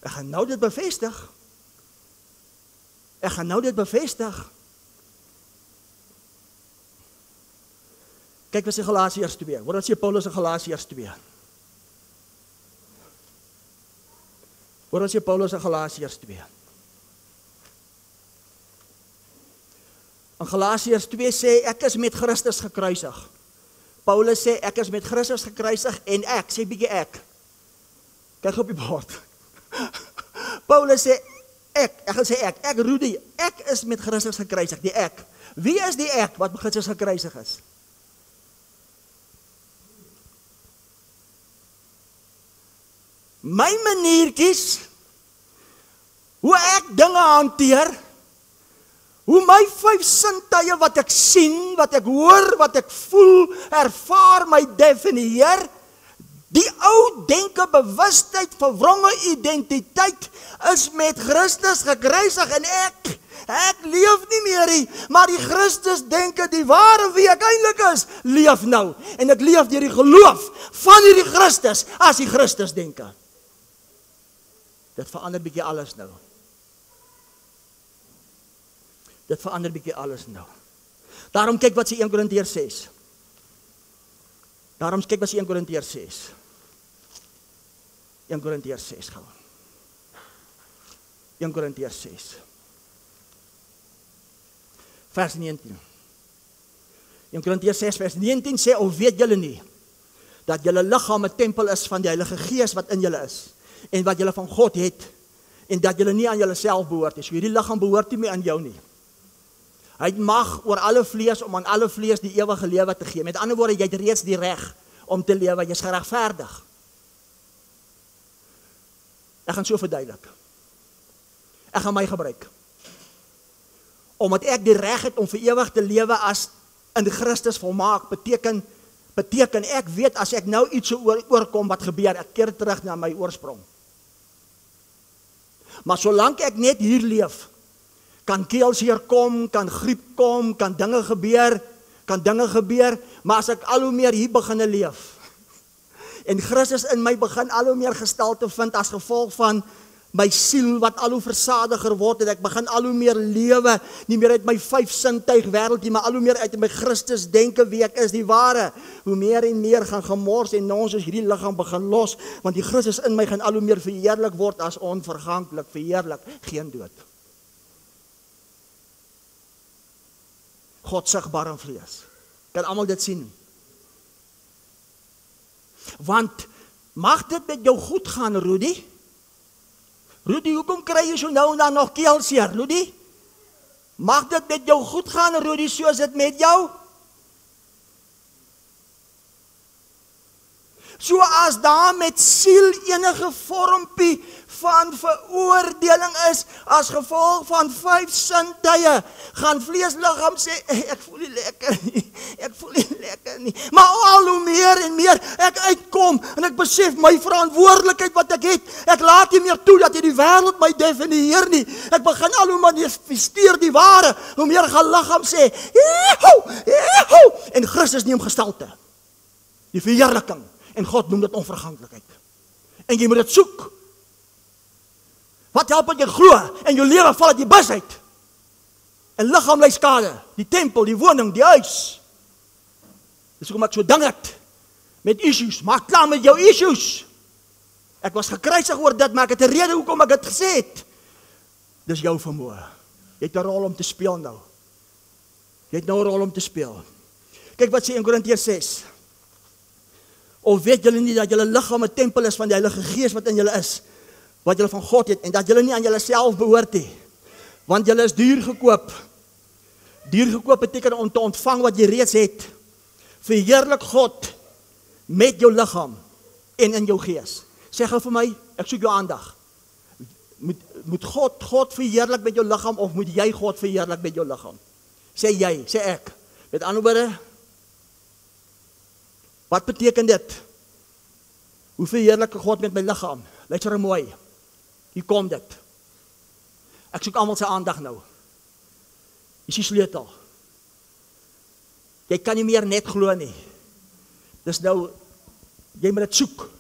Speaker 1: Ek gaan nou dit bevestig. Kyk wat sê Galasiërs 2. Hoor wat sê Paulus in Galasiërs 2. Hoor wat sê Paulus in Galasiërs 2. In Galasiërs 2 sê ek is met Christus gekruisig. Paulus sê ek is met Christus gekruisig en ek, sê bietjie ek. Kyk op die bord. Paulus sê ek gaan sê ek Rudy, ek is met Christus gekruisig, die ek. Wie is die ek wat met Christus gekruisig is? my maniertjies, hoe ek dinge hanteer, hoe my 5 sintuie wat ek sien, wat ek hoor, wat ek voel, ervaar, my definieer, die ou denke, bewustheid, verwronge identiteit is met Christus gekruisig en ek leef nie meer nie, maar die Christus denke, die ware wie ek eintlik is, leef nou. En ek leef deur die geloof van hierdie Christus as die Christus denke. Dit verander bietjie alles nou. Dit verander bietjie alles nou. Daarom kyk wat sê 1 Korintiërs 6. Daarom kyk wat sê 1 Korintiërs 6. 1 Korintiërs 6 gou. 1 Korintiërs 6. Vers 19. 1 Korintiërs 6 vers 19 sê, of weet julle nie, dat julle liggaam 'n tempel is van die Heilige Gees wat in julle is, en wat julle van God het, en dat julle nie aan julleself behoort nie. So hierdie liggaam behoort nie meer aan jou nie. Hy het mag oor alle vlees om aan alle vlees die ewige lewe te gee. Met ander woorde, jy het reeds die reg om te lewe, jy is geregverdig. Ek gaan so verduidelik. Ek gaan my gebruik. Omdat ek die reg het om vir ewig te lewe as in Christus volmaak, beteken ek weet as ek nou iets oorkom wat gebeur, ek keer terug na my oorsprong. Maar solank ek net hier leef, kan keelseer kom, kan griep kom, kan dinge gebeur, maar as ek al hoe meer hier beginne leef, en Christus in my begin al hoe meer gestalte vind as gevolg van my siel wat al hoe versadiger word, en ek begin al hoe meer lewe, nie meer uit my 5 sintuig wêreld nie, maar al hoe meer uit my Christus denke wie ek is, die ware, hoe meer en meer gaan gemors en ons is hierdie liggaam begin los, want die Christus in my gaan al hoe meer verheerlik word as onverganklik, verheerlik, geen dood. God sigbaar in vlees. Kan almal dit sien? Want, mag dit met jou goed gaan, Rudy? Rudy, hoekom kry jy so nou en dan nog keelseer, Rudy? Mag dit met jou goed gaan, Rudy, soos dit met jou? So as daar met siel enige vormpie van veroordeling is, as gevolg van 5 sintuie, gaan vleesliggaam sê, ek voel nie lekker nie, maar al hoe meer en meer ek uitkom, en ek besef my verantwoordelikheid wat ek het, ek laat nie meer toe dat die wêreld my definieer nie, ek begin al hoe manifesteer die ware, hoe meer gaan liggaam sê, Jehoe, en Christus neem gestalte, die verheerliking, en God noem dit onverganklikheid, en jy moet dit soek. Wat help dat jy glo, en jou lewe val uit die bus uit, en liggaam ly skade, die tempel, die woning, die huis. Dis hoekom ek so ding het, met issues, maak klaar met jou issues. Ek was gekruisig oor dit, maar ek het 'n rede hoekom ek dit gesê het. Dis jou vermoë. Jy het 'n rol om te speel nou. Jy het nou 'n rol om te speel. Kyk wat sê 1 Korintiërs 6. Of weet julle nie dat julle liggaam 'n tempel is van die Heilige Gees wat in julle is, wat julle van God het, en dat julle nie aan julleself behoort nie, want julle is duur gekoop. Duur gekoop beteken om te ontvang wat jy reeds het. Verheerlik God met jou liggaam en in jou gees. Sê gou vir my, ek soek jou aandag. Moet God verheerlik met jou liggaam, of moet jy God verheerlik met jou liggaam? Sê jy, sê ek. Met ander woorde, wat beteken dit? Hoe verheerlik God met my liggaam? Luister mooi. Hier kom dit. Ek soek almal sy aandag nou. Dis die sleutel. Jy kan nie meer net glo nie. Dis nou, jy moet dit soek.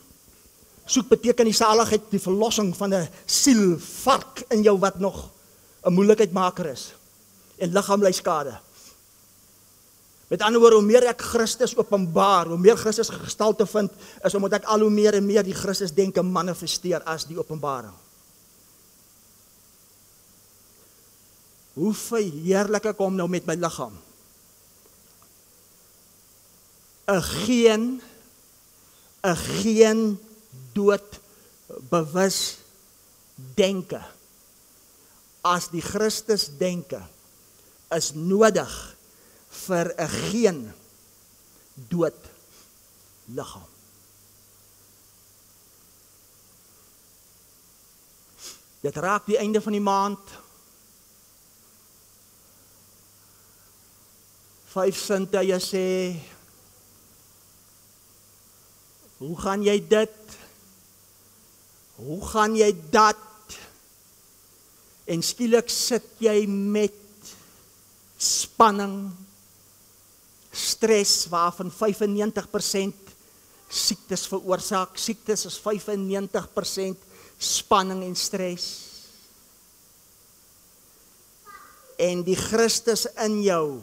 Speaker 1: Soek beteken die saligheid, die verlossing van 'n siel, vark in jou wat nog 'n moeilikheidmaker is. En liggaam ly skade. Met ander woorde, hoe meer ek Christus openbaar, hoe meer Christus gestalte vind, is omdat ek al hoe meer en meer die Christus denke manifesteer as die openbaring. Hoe verheerlik ek hom nou met my liggaam? 'n geen dood bewus denke as die Christus denke is nodig vir 'n geen dood liggaam. Dit raak die einde van die maand. 5 sintuie sê, hoe gaan jy dit? Hoe gaan jy dat? En skielik sit jy met spanning, stres waarvan 95% siektes veroorsaak. Siektes is 95% spanning en stres. En die Christus in jou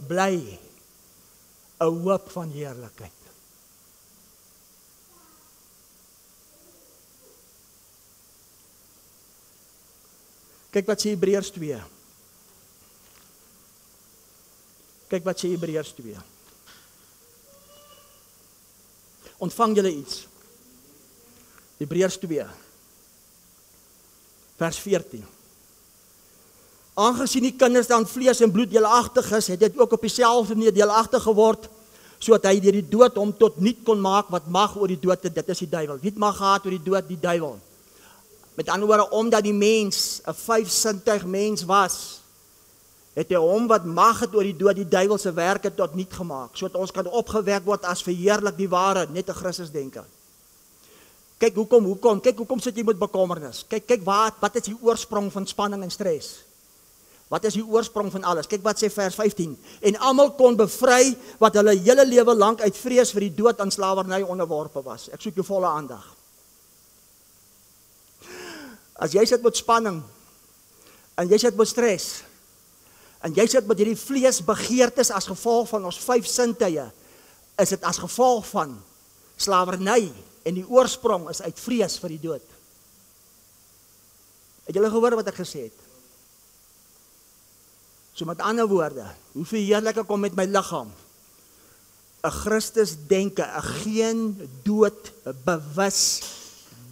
Speaker 1: bly 'n hoop van heerlikheid. Kyk wat sê Hebreërs 2. Kyk wat sê Hebreërs 2. Ontvang julle iets. Hebreërs 2. Vers 14. Aangesien die kinders dan vlees en bloed deelagtig is, het dit ook op dieselfde manier deelagtig geword, sodat hy deur die dood hom tot niet kon maak wat mag oor die dood het. Dit is die duiwel. Wie het mag gehad oor die dood? Die duiwel. Met ander woorde, omdat die mens 'n 5-sintuig mens was, het hy hom wat mag het oor die dood, die duiwel se werke tot niet gemaak, sodat ons kan opgewek word as verheerlik die ware, net 'n Christusdenker. Kyk hoekom sit jy met bekommernis? Kyk wat is die oorsprong van spanning en stres? Wat is die oorsprong van alles? Kyk wat sê vers 15. En almal kon bevry wat hulle hele lewe lank uit vrees vir die dood aan slawerny onderworpe was. Ek soek jou volle aandag. As jy sit met spanning, en jy sit met stres, en jy sit met hierdie vleesbegeertes as gevolg van ons 5 sintuie, is dit as gevolg van slawerny, en die oorsprong is uit vrees vir die dood. Het julle gehoor wat ek gesê het? So met ander woorde, hoe verheerlik ek kom met my liggaam? 'n Christus denke, 'n geen dood bewus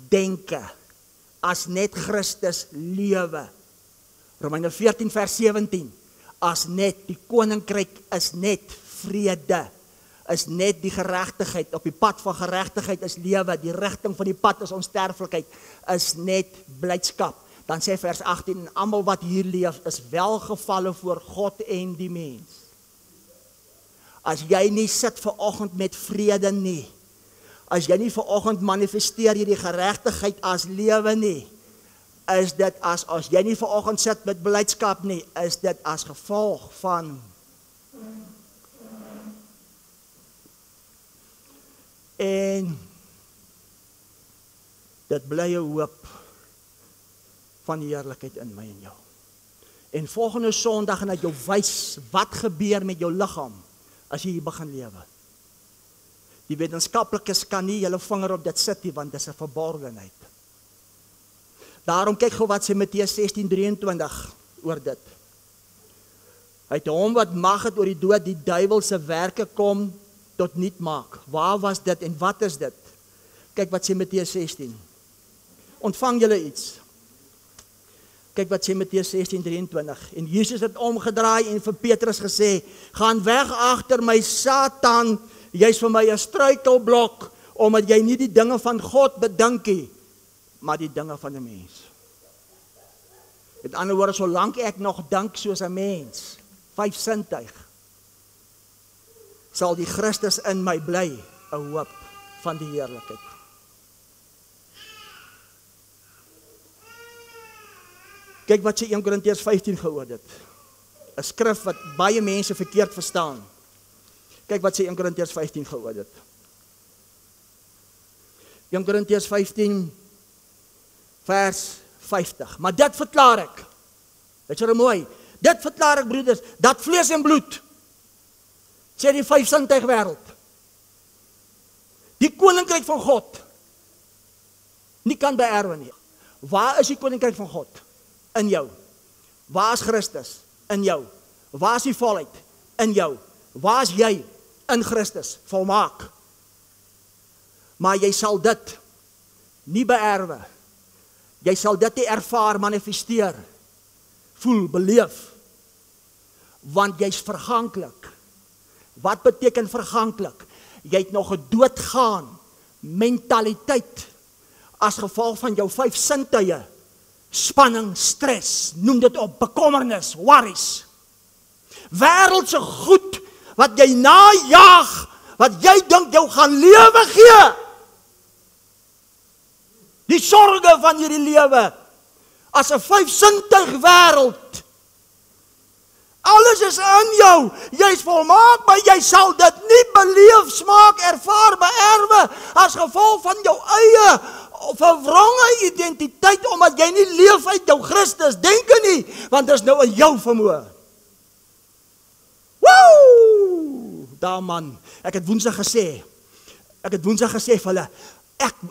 Speaker 1: denke, as net Christus lewe. Romeine 14 vers 17, as net die koninkryk is net vrede, is net die geregtigheid, op die pad van geregtigheid is lewe, die rigting van die pad is onsterflikheid, is net blydskap. Dan sê vers 18, en almal wat hier leef is welgevalle voor God en die mens. As jy nie sit vanoggend met vrede nie, as jy nie vanoggend manifesteer jy die geregtigheid as lewe nie, is dit as jy nie vanoggend sit met blydskap nie, is dit as gevolg van en dit bly 'n hoop van heerlikheid in my en jou. En volgende Sondag gaan ek jou wys wat gebeur met jou liggaam as jy hier begin lewe. Die wetenskaplikes kan nie hulle vinger op dit sit nie, want dit is 'n verborgenheid. Daarom kyk gou wat sê Matteus 16:23 oor dit. Hy het hom wat mag het oor die dood, die duiwel se werke kom tot niet maak. Waar was dit en wat is dit? Kyk wat sê Matteus 16. Ontvang julle iets. Kyk wat sê Matteus 16:23. En Jesus het omgedraai en vir Petrus gesê, gaan weg agter my Satan, jy's vir my 'n struikelblok, omdat jy nie die dinge van God bedink nie, maar die dinge van 'n mens. Met ander woorde, solank ek nog dink soos 'n mens, 5 sintuig, sal die Christus in my bly 'n hoop van die heerlikheid. Kyk wat sê 1 Korintiërs 15 gehoor dit. 'n Skrif wat baie mense verkeerd verstaan. Kyk wat sê 1 Korintiërs 15 gehoor dit. 1 Korintiërs 15 vers 50. Maar dit verklaar ek. Dit is mooi. Dit verklaar ek, broeders, dat vlees en bloed, sê die 5 sintuig wêreld, die koninkryk van God nie kan beerwe nie. Waar is die koninkryk van God? In jou. Waar is Christus? In jou. Waar is die volheid? In jou. Waar is jy? In Christus, volmaak. Maar jy sal dit nie beerwe. Jy sal dit nie ervaar, manifesteer, voel, beleef, want jy's verganklik. Wat beteken verganklik? Jy het nog 'n doodgaan mentaliteit as gevolg van jou 5 sintuie spanning, stres, noem dit op, bekommernis, worries. Wêreldse goed wat jy najaag, wat jy dink jou gaan lewe gee. Die sorge van hierdie lewe, as 'n 5-sintuig wêreld. Alles is in jou, jy is volmaak, maar jy sal dit nie beleef, smaak, ervaar, beerwe, as gevolg van jou eie verwronge identiteit, omdat jy nie leef uit jou Christus denke nie, want dit is nou in jou vermoë. Woe! Daar man, ek het Woensdag gesê vir hulle,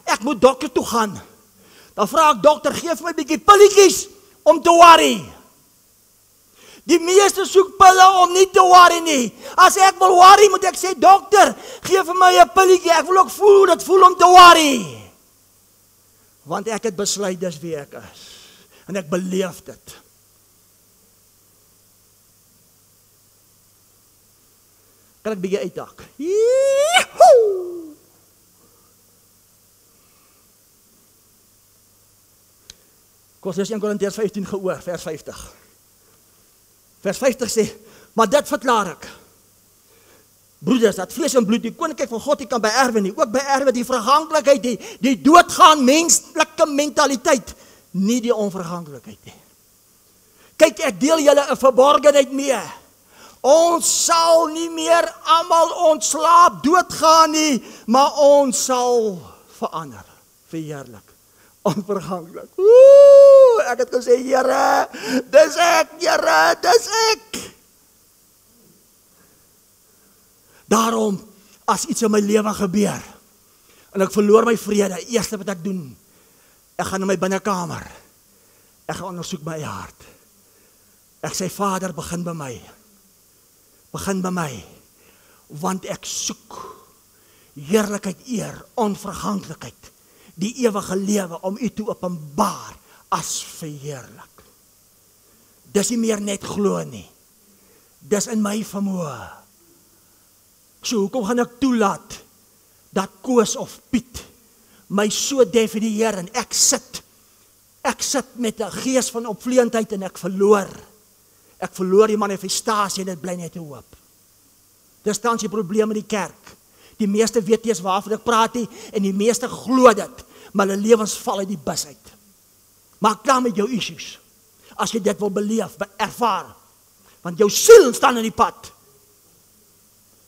Speaker 1: ek moet dokter toe gaan. Dan vra ek dokter, geef my 'n bietjie pilletjies om te worry. Die meeste soek pille om nie te worry nie. As ek wil worry, moet ek sê, dokter, geef vir my 'n pilletjie, ek wil ook voel om te worry. Want ek het besluit dis wie ek is. En ek beleef dit. Kan ek bietjie uitdak? Kom ons lees 1 Korintiërs 15 gehoor, vers 50. Vers 50 sê, maar dit verklaar ek. Broeders, dat vlees en bloed die koninkryk van God nie kan beerwe nie, ook beerwe die verganklikheid, die doodgaan menslike mentaliteit, nie die onverganklikheid nie. Kyk, ek deel julle 'n verborgenheid mee. Ons sal nie meer almal ontslaap doodgaan nie, maar ons sal verander, verheerlik, onverganklik. Ek het gesê, Here, dis ek. Daarom, as iets in my lewe gebeur, en ek verloor my vrede, eerste wat ek doen, ek gaan in my binnekamer, ek gaan ondersoek my hart. Ek sê, Vader, begin by my, want ek soek heerlikheid, eer, onverganklikheid, die ewige lewe om u te openbaar as verheerlik. Dis nie meer net glo nie, dis in my vermoë. So, hoekom gaan ek toelaat dat Koos of Piet my so definieer en ek sit met 'n gees van opvleendheid en ek verloor die manifestasie en dit bly net 'n hoop. Dis tans die probleem in die kerk. Die meeste weet nie eens waarvan ek praat nie en die meeste glo dit, maar hulle lewens val uit die bus uit. Maak klaar met jou issues. As jy dit wil beleef, ervaar, want jou siel staan in die pad.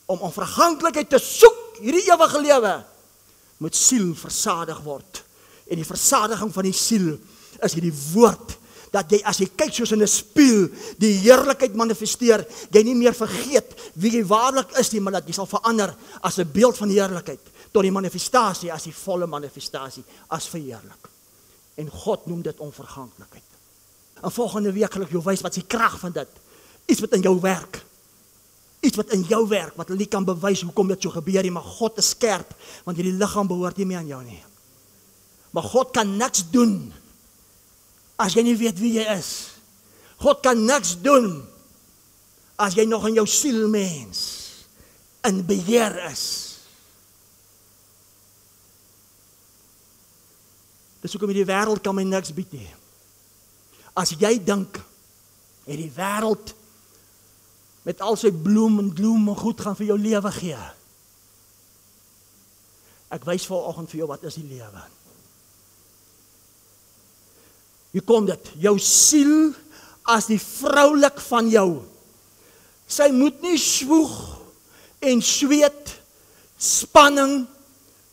Speaker 1: Om onverganklikheid te soek, hierdie ewige lewe, moet siel versadig word. En die versadiging van die siel is hierdie woord, dat jy, as jy kyk soos in 'n spieël, die heerlikheid manifesteer, jy nie meer vergeet wie jy waarlik is nie, maar dat jy sal verander as 'n beeld van heerlikheid, tot die manifestasie, as die volle manifestasie, as verheerlik. En God noem dit onverganklikheid. En volgende week gaan ek jou wys wat is die krag van dit. Iets wat in jou werk. Wat hulle nie kan bewys hoekom dit so gebeur nie, maar God is skerp, want hierdie liggaam behoort nie meer aan jou nie. Maar God kan niks doen, as jy nie weet wie jy is. God kan niks doen, as jy nog in jou sielmens, in beheer is. Dis hoekom die wêreld kan my niks bied nie. As jy dink, die wêreld met al sy bloem en gloem en goed gaan vir jou lewe gee. Ek wys vanoggend vir jou wat is die lewe. Hier kom dit, jou siel as die vroulik van jou. Sy moet nie swoeg en sweet, spanning,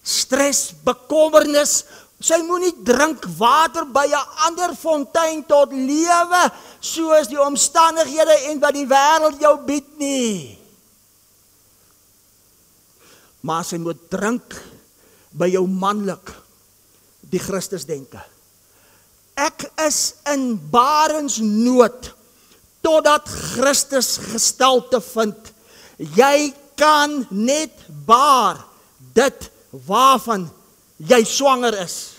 Speaker 1: stres, bekommernis. Sy moet nie drink water by 'n ander fontein tot lewe, soos die omstandighede en wat die wêreld jou bied nie. Maar sy moet drink by jou manlik, die Christus denke. Ek is in barensnood, totdat Christus gestalte vind. Jy kan net baar dit waarvan jy swanger is.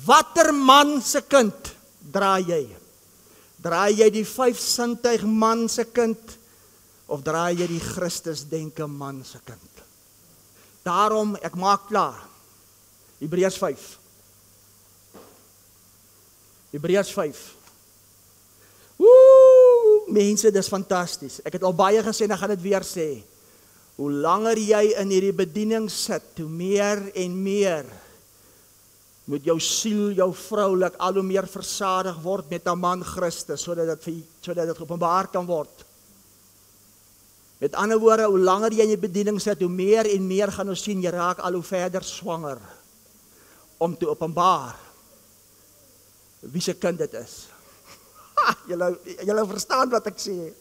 Speaker 1: Watter man se kind draai jy? Draai jy die 5-sintuig man se kind, of draai jy die Christus denke man se kind? Daarom, ek maak klaar. Hebreërs 5. Hebreërs 5. Woe, mense, dis fantasties. Ek het al baie gesê en ek gaan dit weer sê. Hoe langer jy in hierdie bediening sit, hoe meer en meer moet jou siel, jou vroulik al hoe meer versadig word met 'n man Christus, sodat dit geopenbaar kan word. Met ander woorde, hoe langer jy in die bediening sit, hoe meer en meer gaan ons sien, jy raak al hoe verder swanger om te openbaar wie se kind dit is. Julle verstaan wat ek sê.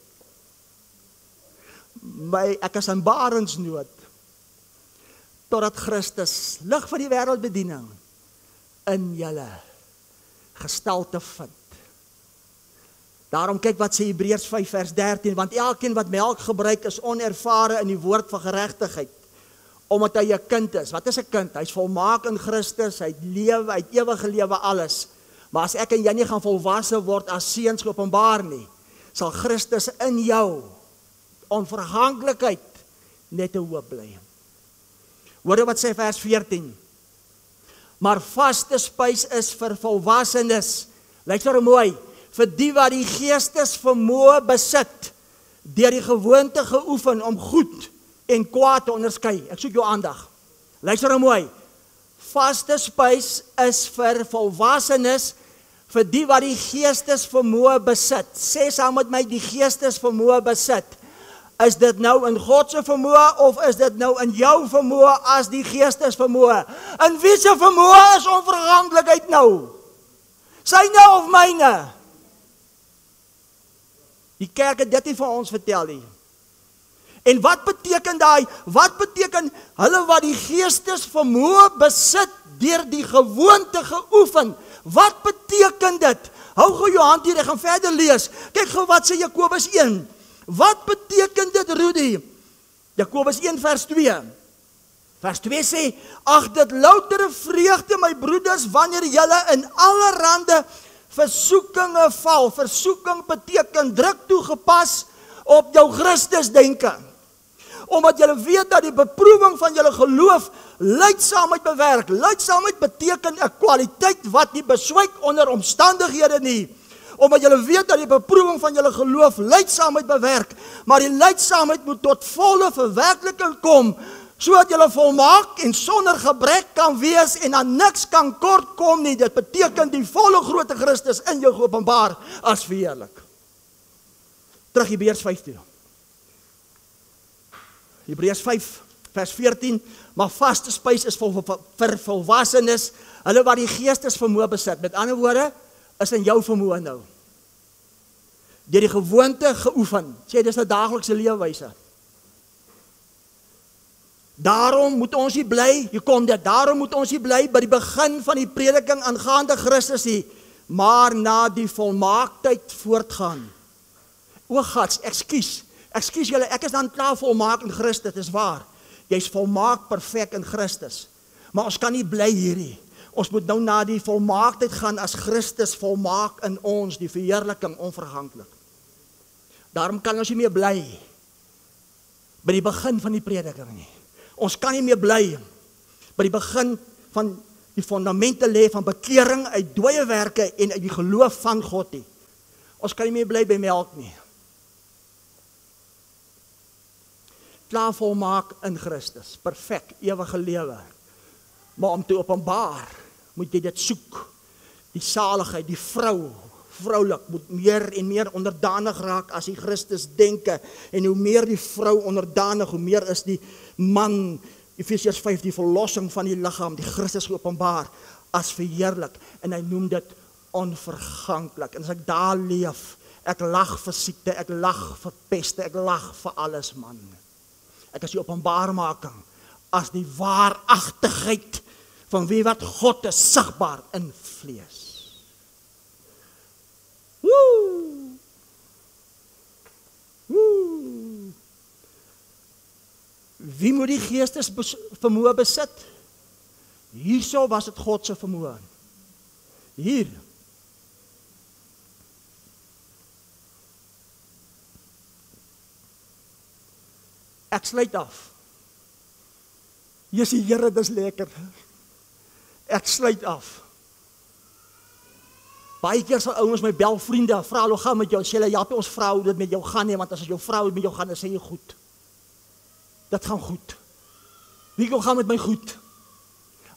Speaker 1: Ek is in barensnood totdat Christus, lig van die wêreldbediening, in julle gestalte vind. Daarom kyk wat sê Hebreërs 5 vers 13, want elkeen wat melk gebruik is onervare in die woord van geregtigheid, omdat hy 'n kind is. Wat is 'n kind? Hy's volmaak in Christus, hy het lewe, hy het ewige lewe, alles. Maar as ek en jy nie gaan volwasse word as seuns geopenbaar nie, sal Christus in jou onverganklikheid net 'n hoop bly. Hoor wat sê vers 14. Maar vaste spys is vir volwassenes. Luister mooi, vir die wat die geestesvermoë besit, deur die gewoonte geoefen om goed en kwaad te onderskei. Ek soek jou aandag. Luister mooi. Vaste spys is vir volwassenes, vir die wat die geestesvermoë besit. Sê saam met my, die geestesvermoë besit. Is dit nou in God se vermoë of is dit nou in jou vermoë as die geestesvermoë? In wie se vermoë is onverganklikheid nou? Syne of myne? Die kerk het dit nie vir ons vertel nie. En wat beteken daai? Wat beteken hulle wat die geestesvermoë besit deur die gewoonte geoefen? Wat beteken dit? Hou gou jou hand hier, ek gaan verder lees. Kyk gou wat sê Jakobus 1. Wat beteken dit, Rudy? Jakobus 1 vers 2. Vers 2 sê, ag dit loutere vreugde, my broeders, wanneer julle in allerhande versoekinge val. Versoeking beteken druk toegepas op jou Christus denke. Omdat julle weet dat die beproewing van julle geloof lydsaamheid bewerk. Lydsaamheid beteken 'n kwaliteit wat nie beswyk onder omstandighede nie. Omdat julle weet dat die beproewing van julle geloof lydsaamheid bewerk, maar die lydsaamheid moet tot volle verwerkliking kom, sodat julle volmaak en sonder gebrek kan wees en aan niks kan kort kom nie. Dit beteken die volle grootte Christus in jou geopenbaar as verheerlik. Terug Hebreërs 5 toe. Hebreërs 5 vers 14, maar vaste spys is vir volwassenes, hulle wat die geestesvermoë besit. Met ander woorde, is in jou vermoë nou. Deur die gewoonte geoefen. Sê, dis 'n daaglikse leefwyse. Daarom moet ons nie bly, hier kom dit, daarom moet ons nie bly by die begin van die prediking aangaande Christus nie, maar na die volmaaktheid voortgaan. O gats, ekskuus julle, ek is dan klaar volmaak in Christus, dis waar. Jy's volmaak perfek in Christus. Maar ons kan nie bly hierdie. Ons moet nou na die volmaaktheid gaan as Christus volmaak in ons, die verheerliking onverganklik. Daarom kan ons nie meer bly by die begin van die prediking nie. Ons kan nie meer bly by die begin van die fondamente lê van bekering uit dooie werke en uit die geloof van God nie. Ons kan nie meer bly by melk nie. Klaar volmaak in Christus, perfek, ewige lewe. Maar om te openbaar, moet jy dit soek. Die saligheid, die vroulik, moet meer en meer onderdanig raak as die Christus denke. En hoe meer die vrou onderdanig, hoe meer is die man, Efesiërs 5, die verlossing van die liggaam, die Christus geopenbaar as verheerlik. En hy noem dit onverganklik. En as ek daar leef, ek lag vir siekte, ek lag vir peste, ek lag vir alles, man. Ek is die openbaarmaking as die waaragtigheid van wie wat God is sigbaar in vlees. Woe! Woe! Wie moet die geestesvermoë besit? Hierso was dit God se vermoë. Hier. Ek sluit af. Jesus, Here, dis lekker. Ek sluit af. Baie keer sal ouens my bel, vriende, vra hoe gaan met jou, sê hulle, ja, ons vrou dit met jou gaan nie, want as jou vrou met jou gaan, dan sê jy goed. Dit gaan goed. Wie gaan met my goed?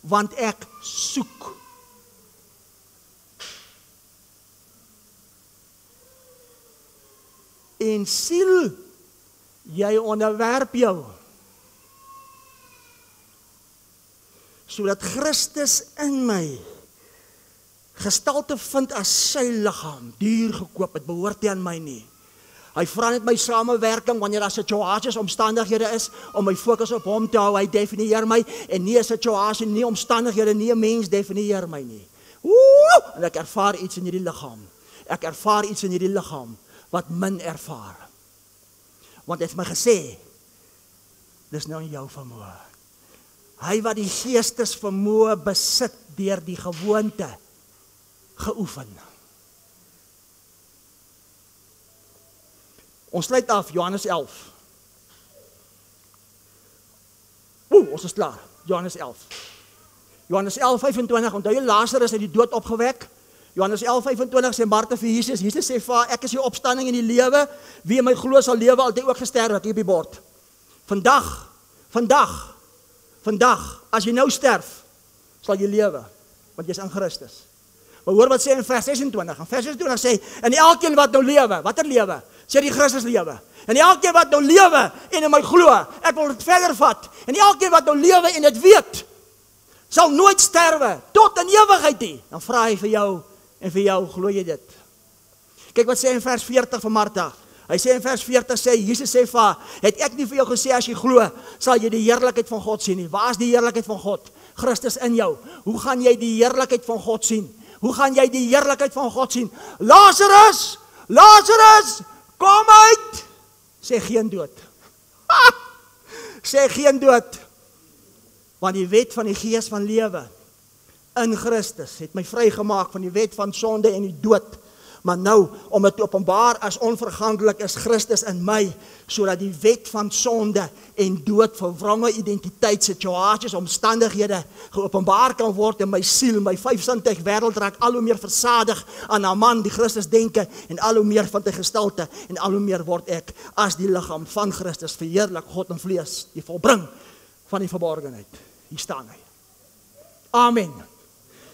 Speaker 1: Want ek soek. En siel, jy onderwerp jou. Sodat Christus in my gestalte vind as sy liggaam, duur gekoop, het behoort nie aan my nie. Hy vra net my samewerking, wanneer daar situasies, omstandighede is, om my fokus op hom te hou, hy definieer my, en nie 'n situasie, nie omstandighede, nie 'n mens definieer my nie. En ek ervaar iets in hierdie liggaam. Ek ervaar iets in hierdie liggaam, wat min ervaar. Want hy het my gesê, dis nou in jou vermoë. Hy wat die geestesvermoë besit deur die gewoonte geoefen. Ons sluit af, Johannes 11. Ons is klaar, Johannes 11. Johannes 11:25, onthou jy Lazarus uit die dood opgewek? Johannes 11:25 sê Martha vir Jesus, Jesus sê vir haar, ek is die opstanding en die lewe, wie in my glo sal lewe, al het hy ook gesterf, hier op die bord. Vandag, as jy nou sterf, sal jy lewe, want jy is in Christus. Maar hoor wat sê in vers 26, en vers 26 sê, en elkeen wat nou lewe, watter lewe? Sê die Christus lewe. En elkeen wat nou lewe en in my glo, ek wil dit verder vat, en elkeen wat nou lewe en dit weet, sal nooit sterwe, tot in ewigheid nie. Dan vra hy vir jou, en vir jou, glo jy dit? Kyk wat sê in vers 40 van Martha. Hy sê in vers 40, sê, Jesus sê vir haar, het ek nie vir jou gesê, as jy glo, sal jy die heerlikheid van God sien nie. Waar is die heerlikheid van God? Christus in jou. Hoe gaan jy die heerlikheid van God sien? Hoe gaan jy die heerlikheid van God sien? Lazarus, kom uit! Sê geen dood. Sê geen dood. Want die wet van die gees van lewe in Christus het my vrygemaak van die wet van sonde en die dood. Maar nou, om dit te openbaar as onvergandelik is Christus in my, sodat die wet van sonde en dood, verwronge identiteit, situasies, omstandighede geopenbaar kan word in my siel, my vyfsintuig wêreld raak al hoe meer versadig aan 'n man die Christus denke, en al hoe meer van die gestalte, en al hoe meer word ek as die liggaam van Christus, verheerlik God in vlees, die volbring van die verborgenheid. Hier staan hy. Amen.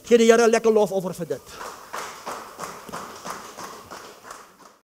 Speaker 1: Gee die Here 'n lekker lofoffer vir dit.